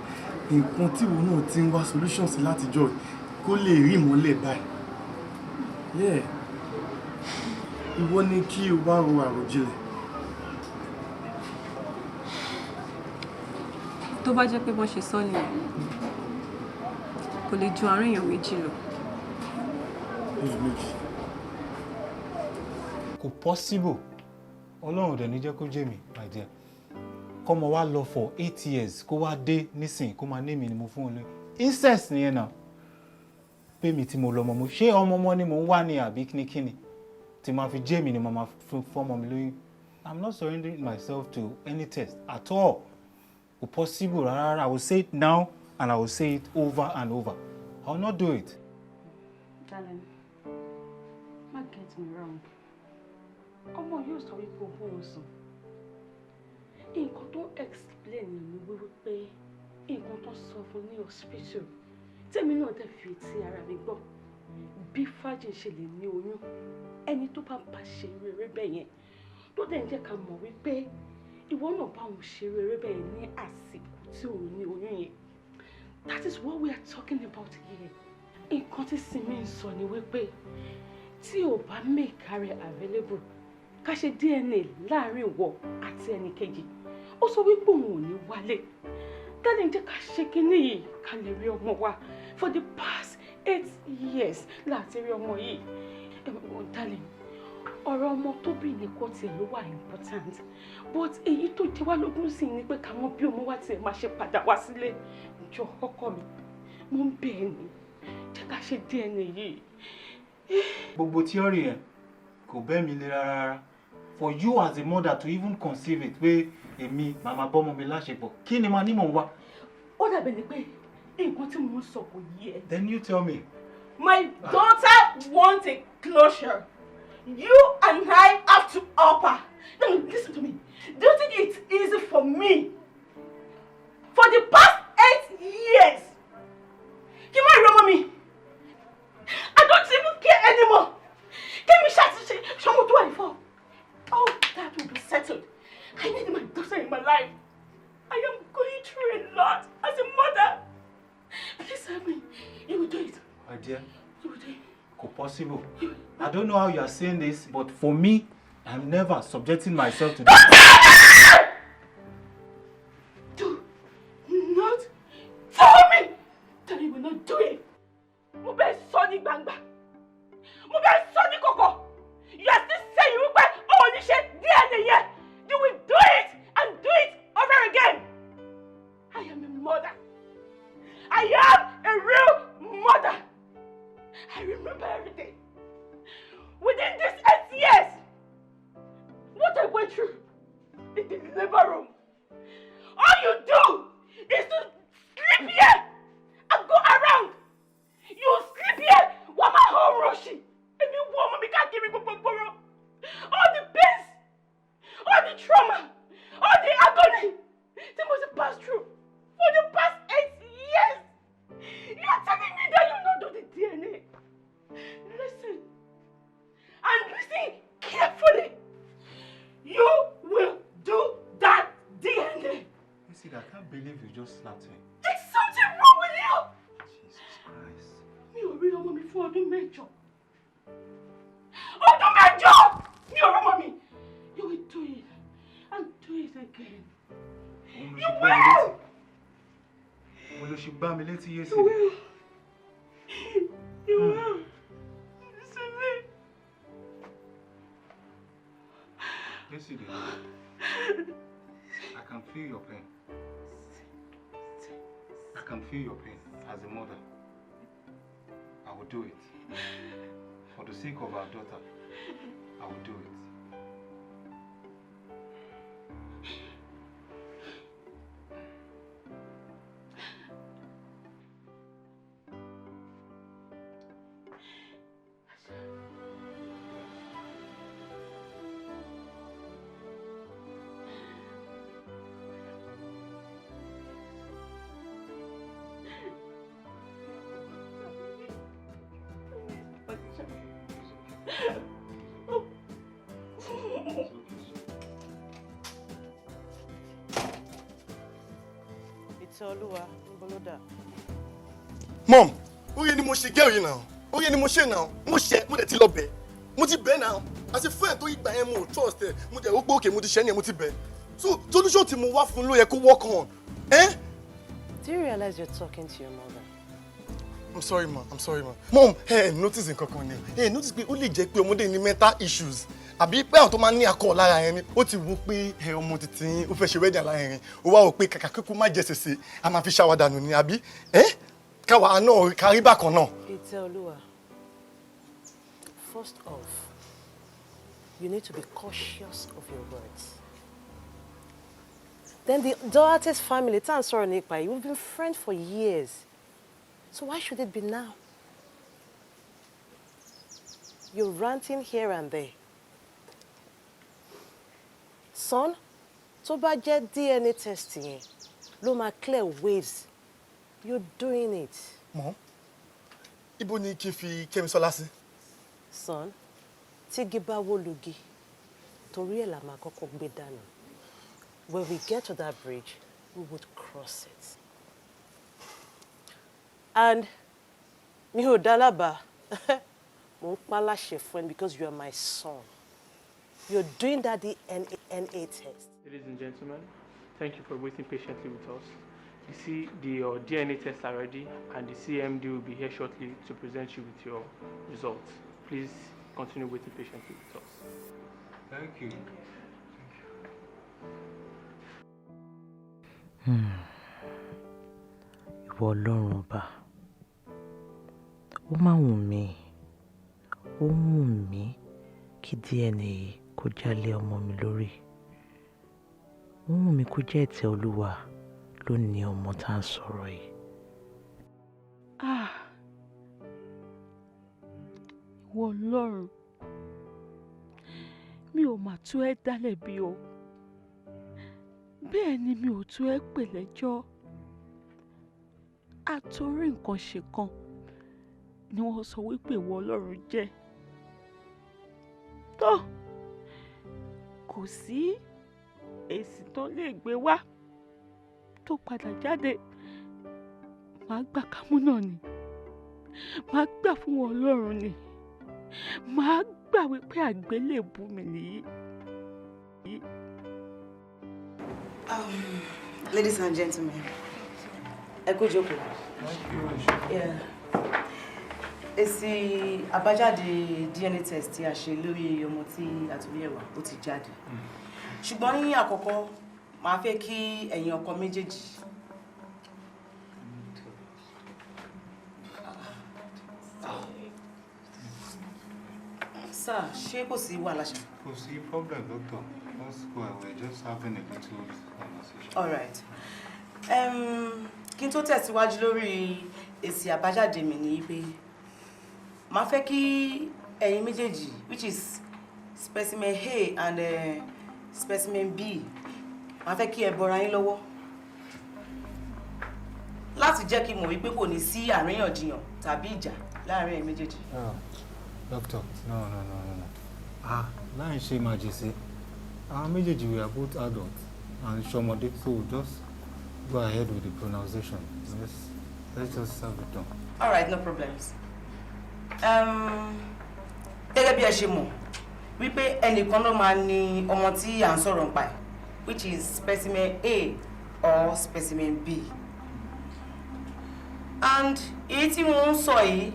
[SPEAKER 7] nǹkan tí ìwọ náà ti ń wá solution sí látijọ́ kó lè rí ìmọ́lẹ̀ báyìí. Yeah. Ìwọ ni kí o wá ro àròjinlẹ̀.
[SPEAKER 22] Tó bá jẹ́ pé bọ́n ṣe sọ nìyẹn, kò lè ju àárín èèyàn méjì lọ.
[SPEAKER 4] Kò possible. Ọlọ́run dẹ̀ ní jẹ́ kó jẹ́ mi, my dear. Kọ́mọ wá lọ for 8 years kó wá dé nísìn kó máa ní mi ni mo fún un lé. Incest nìyẹn náà. Pé mi tí mo lọ mọ́ mo ṣé ọmọ ni mo ń wá ní àbí kíníkíní. Tí máa fi jẹ́ mi ni màá fún ọmọ mi lóyún. I'm not surrendering myself to any test at all. Kò possible rárá. I will say it now and I will say it over and over. I will not do it.
[SPEAKER 17] Darling, má get me wrong. Ọmọ yóò sọ wípé òun sùn. Nǹkan tó explain ni wípé nǹkan tó sọ fún ní hospital. Tèmi náà dẹ̀ fi ti ara mi gbọ́. Bí Fájì ṣe lè ní oyún, ẹni tó bá bá ṣe rere bẹ́ẹ̀ yẹn, tó dẹ̀ ń jẹ́ ká mọ̀ wípé ìwọ náà bá òun ṣe rere bẹ́ẹ̀ ní àsìkò tí òun ní oyún yẹn. That is what we are talking about here. Nǹkan tí Simi ń sọ ni wípé tí o bá make rẹ̀ available, ká ṣe DNA láàrin ìwọ àti ẹnì kejì. Ó sọ wípé òun ò ní wálé. Daddy jẹ́ ká ṣe kíní yìí ká lè rí ọmọ wa. For the past 8 years láti rí ọmọ yìí. Darling, ọ̀rọ̀ ọmọ tó bí ní kò tiẹ̀ ló wà important. But èyí tó jẹ́ wá lógún sí ni pé ká mọ̀ bí ọmọ wa tiẹ̀ máa ṣe padà wá sílé. Jọ̀ọ́ ọkọ mi, mo ń bẹ̀ ẹ́ ní. Jẹ́ ká ṣe DNA yìí.
[SPEAKER 4] Gbogbo theory yẹn kò bẹ́ mi lé rárá. For you as a mother to even conceive it pé èmi màmá bọ́mọ mi láṣepọ̀, kí ni màá ní mò ń wá?
[SPEAKER 17] Ó dàbí ni pé nǹkan tí mo ń sọ kò yé ẹ.
[SPEAKER 4] Then you tell me.
[SPEAKER 2] My daughter wants a closure. You and I have to help her. Now listen to me. Do you think it's easy for me? For the past 8 years, you might remember me. I don't even care anymore. Give me chance. Someone do it for. All that will be settled. I need my daughter in my life. I am going through a lot as a mother. Please help me. You will do it.
[SPEAKER 4] My dear,
[SPEAKER 2] You will do it.
[SPEAKER 4] possible. I don't know how you are saying this, but for me, I'm never subjecting myself to this.
[SPEAKER 2] Do not tell me that you will not do it. Mo bẹ sọ ní gbangba. Mo bẹ sọ ní kọ̀kọ̀. You are still saying you will only share DNA yet. You will do it and do it over again. I am a mother. I am a real mother. I remember everything. Within these 8 years, what I went through in the labor room. All you do is to sleep here and go around. You sleep here while my home rushing. And you woman me can't give me borrow. All the pains, all the trauma, all the agony they must have passed through for the past 8 years. You are telling me that you not do the DNA. Listen. And listen carefully. You will do that DNA.
[SPEAKER 4] Listen, I can't believe you just slapped me.
[SPEAKER 2] There's something wrong with you.
[SPEAKER 4] Jesus Christ.
[SPEAKER 2] Mi ò rí ọmọ mi fún ọdún mẹ́jọ. Ọdún mẹ́jọ! Mi ò rí ọmọ mi. You will do it and do it again. You will!
[SPEAKER 4] Mo lọ ṣe gbá mi létí yé sí.
[SPEAKER 2] You will. You will. Listen to me.
[SPEAKER 4] Listen, I can feel your pain. I can feel your pain as a mother. I will do it. For the sake of our daughter, I will do it.
[SPEAKER 7] Mom, oye ni mo ṣe girl yìí náà. Oye ni mo ṣe náà. Mo ṣe, mo dẹ̀ ti lọ bẹ̀. Mo ti bẹ̀ náà. As a friend tó ìgbà yẹn mo trust ẹ. Mo dẹ̀ wò pé okay mo ti ṣe ni mo ti bẹ̀. So, solution tí mo wá fún ló yẹ kó work on. Eh?
[SPEAKER 6] Do you realize you're talking to your mother?
[SPEAKER 7] I'm sorry, ma. I'm sorry, ma. Mom, notice nǹkan kan ni. Notice pé ó lè jẹ́ pé ọmọdé ní mental issues. Àbí pé àwọn tó máa ń ní akọ lára yẹn ni ó ti wò pé ọmọ títí yín ó fẹ́ ṣe wedding lára yẹn. Ó wá wò pé kàkà kíkú má jẹ sèse, a máa fi ṣàwádà nù ni àbí? Káwa náà kárí bákan náà.
[SPEAKER 6] Iteoluwa, first off, you need to be cautious of your words. Then the daughter's family, Tan Soro Nipa, we've been friends for years. So why should it be now? You're ranting here and there. Son, tó bá jẹ́ DNA testing, ló máa clear waves. You're doing it.
[SPEAKER 7] Mom, ibo ni kí n fi Kẹ́misọ́lá sí?
[SPEAKER 6] Son, tí igi bá wó lugi, torí ẹ̀ la máa kọ́kọ́ gbé dànù. When we get to that bridge, we would cross it. And mi ò dá lábàá, mo ń pa láṣẹ fún ẹ because you are my son. You're doing that DNA test.
[SPEAKER 9] Ladies and gentlemen, thank you for waiting patiently with us. You see, the DNA tests are ready, and the CMD will be here shortly to present you with your results. Please continue waiting patiently with us.
[SPEAKER 4] Thank you.
[SPEAKER 6] Ìwọ Ọlọ́run ọba, ó máa wù mí, ó wù mí kí DNA kó jálé ọmọ mi lórí. Ó wù mí kó jẹ́ ìtẹ́ Olúwa ló ní ọmọ tá ń sọ̀rọ̀ yìí.
[SPEAKER 2] Ìwọ Ọlọ́run, mi ò mà tú ẹ dá lẹ́bi o. Bẹ́ẹ̀ ni mi ò tú ẹ pè lẹ́jọ́. Àtorí nǹkan ṣe kan ni wọ́n sọ wípé ìwọ Ọlọ́run jẹ́. Tó kò sí èsì tó lè gbé wá tó padà jáde. Màá gbà kámú náà ni. Màá gbà fún wọn Ọlọ́run ni. Màá gbà wípé àgbélébù mi nìyí.
[SPEAKER 23] Ladies and gentlemen, ẹ kú jókòó. Èsì àbájáde DNA test tí a ṣe lórí ọmọ tí a tún yẹ̀ wá ó ti jáde. Ṣùgbọ́n ní àkọ́kọ́, màá fẹ́ kí ẹ̀yin ọkọ méjèèjì Sir, ṣé kò sí wàhálà ṣá?
[SPEAKER 4] Kò sí problem, doctor. Let's go. We're just having a little conversation.
[SPEAKER 23] All right. Kí n tó tẹ̀síwájú lórí èsì àbájáde mi ni pé màá fẹ́ kí ẹ̀yin méjèèjì, which is specimen A and specimen B, màá fẹ́ kí ẹ bọra yín lọ́wọ́ láti jẹ́ kí n mọ̀ wípé kò ní sí àríyànjiyàn tàbí ìjà láàárín ẹ̀yin méjèèjì.
[SPEAKER 4] Doctor, no. Láì ṣe màjèsí. Our méjèèjì, we are both adults and ṣọmọdé, so just go ahead with the pronunciation. Let's just have it done.
[SPEAKER 23] All right, no problems. Gẹ́gẹ́ bí ẹ ṣe mọ̀ wípé ẹnìkan ló máa ní ọmọ tí à ń sọ̀rọ̀ nípa ẹ̀, which is specimen A or specimen B. And èyí tí mo ń sọ yìí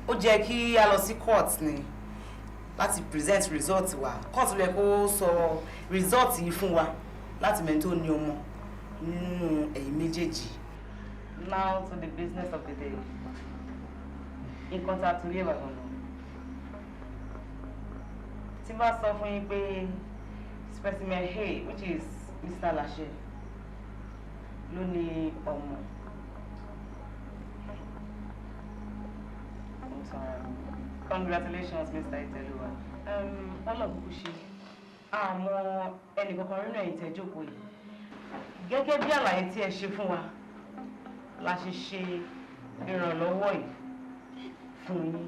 [SPEAKER 23] ó jẹ́ kí a lọ sí court ni láti present result wa. Court lè kó sọ result yìí fún wa láti mẹ́ni tó ní ọmọ nínú ẹ̀yin méjèèjì. Now to the business of the day. In contact with you, tí bá sọ fún yín pé specimen A, which is Mr. Lashe, ló ní ọmọ. Congratulations, Mr. Iteluwa. Ọlọ́gbùkúṣe, àmọ́ ẹnìkankan nínú ẹ̀yin tẹ́ jókòó yìí. Gẹ́gẹ́ bí àlàyé tí ẹ ṣe fún wa, la ṣe ṣe ìrànlọ́wọ́ yìí fún yín.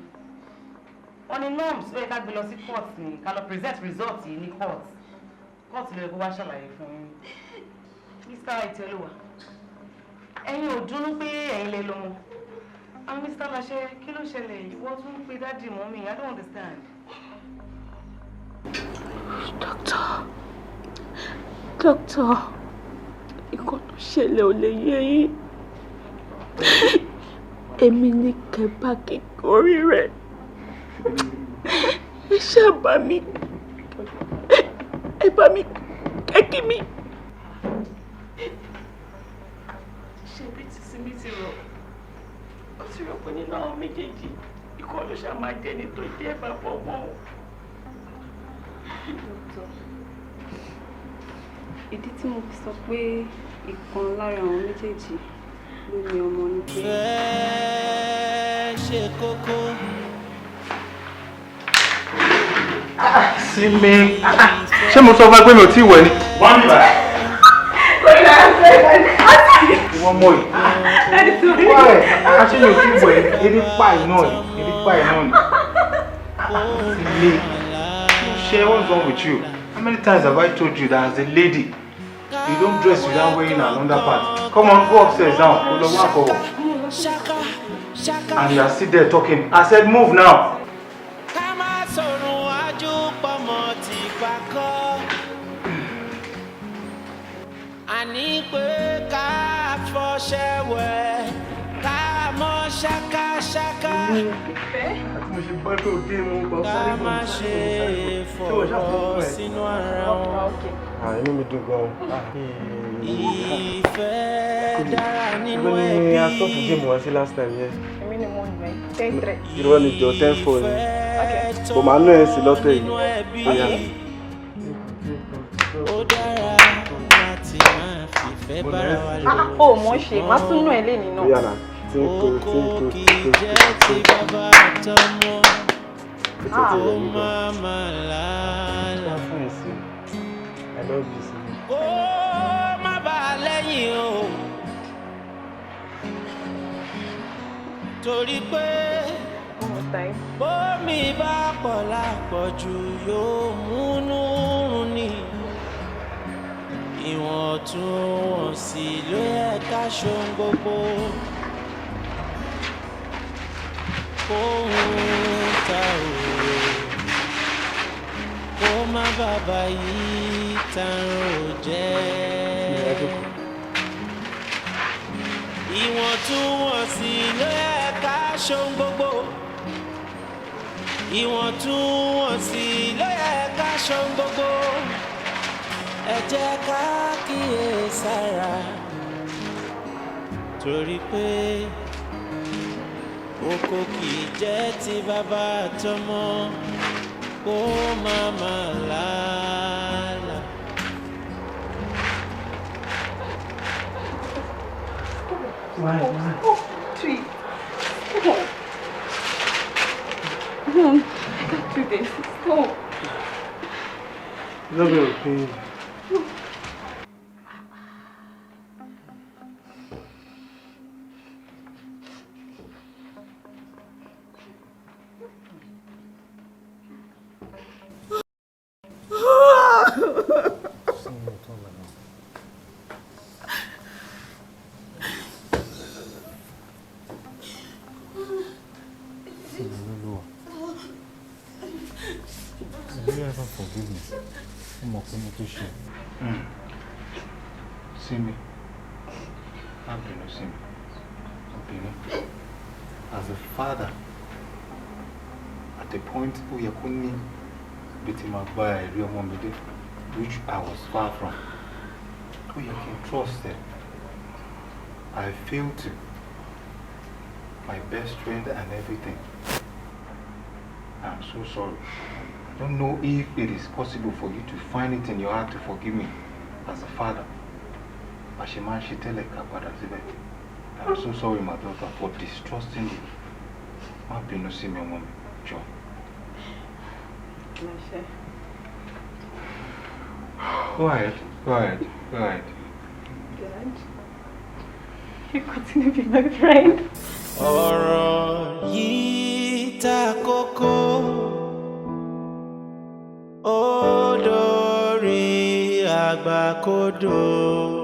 [SPEAKER 23] Wọ́n ní norms ó yẹ ká gbé lọ sí court ni ká lọ present result yìí ní court. Court ló yẹ kó wá ṣàlàyé fún yín. Mr. Iteluwa, ẹ̀yin ò dùnnú pé ẹ̀yin lè lọ́mọ. And Mr. Lashe, kí ló ṣẹlẹ̀? Ìwọ tún ń pe dáàdì mọ́ mi. I don't understand.
[SPEAKER 2] Doctor, nǹkan tó ṣẹlẹ̀ ò lè yé yín. Èmi ní kẹ́bà kékeré rẹ̀. Ẹ ṣàbá mi. Ẹ bá mi kẹ́kí mi. Ṣé bí ti sinmi ti rọ̀? Ó ti rò pé nínú àwọn méjèèjì ikọ̀ ló ṣá máa jẹ́ ní tó jẹ́ bàbá ọmọ.
[SPEAKER 16] Ìdí tí mo fi sọ pé ìkan lára àwọn méjèèjì ló ní ọmọ ní pé.
[SPEAKER 1] Fẹ́ ṣe kókó.
[SPEAKER 20] Simi, ṣé mo sọ fún ẹ pé mi ò tí ì wẹ̀ ni? Wọ́n mi bá. Ìwọ mọ̀ yìí. Why? Actually, you keep waiting. Ebi pa iná ni. Simi, Shay, what's wrong with you? How many times have I told you that as a lady, you don't dress without wearing an underpart? Come on, go upstairs now. Go to work. And you are sitting there talking. I said, move now.
[SPEAKER 1] Àní pé ká fọṣẹ́wẹ̀ ká mọ́ ṣákáṣáká. Ká má ṣe fọ̀rọ̀ sínú ara wọn.
[SPEAKER 13] Inú mi dùn gan.
[SPEAKER 1] Ìfẹ́ dára nínú ẹbí.
[SPEAKER 13] Ibo ni a stop game wa sí last time yẹn?
[SPEAKER 16] Èmi ni mo ń gbẹ 10-3.
[SPEAKER 13] Irọ́ ni jọ 10-4 ni. Kò máa ná ẹ̀ sí lọ́tẹ̀ yìí.
[SPEAKER 1] Ó dára láti máa fìfẹ́ bára wa lò.
[SPEAKER 16] Ó mọ̀ ṣe, má tún nù ẹ̀ lé nínú.
[SPEAKER 1] Oko kì í jẹ́ ti bàbá àtọmọ.
[SPEAKER 18] tẹ̀sí lẹ́yìn gan. I love you, Simi.
[SPEAKER 1] Kó má bàa lẹ́yìn o. Torí pé bómi bá pọ̀ lápọ̀jù yóò múnú run ni. Ìwọ̀ntúnwọ̀nsì ló yẹ ká ṣohun gbogbo. Kóhun ta òòrò kó má bàbá yìí tàrùn ò jẹ́. Ìwọ̀ntúnwọ̀nsì ló yẹ ká ṣohun gbogbo. Ìwọ̀ntúnwọ̀nsì ló yẹ ká ṣohun gbogbo. Ẹ jẹ́ ká kíyèsára torí pé oko kì í jẹ́ ti bàbá àtọmọ kó má má làálàá.
[SPEAKER 18] Why?
[SPEAKER 16] Sweet. Come on. I can't do this. Stop.
[SPEAKER 18] It'll be okay.
[SPEAKER 4] Simi, Simi. As a father, at the point where you couldn't beat him up by a real woman, which I was far from, who you can trust them, I failed to. My best friend and everything. I'm so sorry. I don't know if it is possible for you to find it in your heart to forgive me as a father. I'm so sorry, my daughter, for distrusting you. I've been to see my mom, John. Go ahead.
[SPEAKER 16] Good. You continue to be my friend.
[SPEAKER 1] Ọ̀rọ̀ yìí ta kókó, ó dórí àgbàkodò.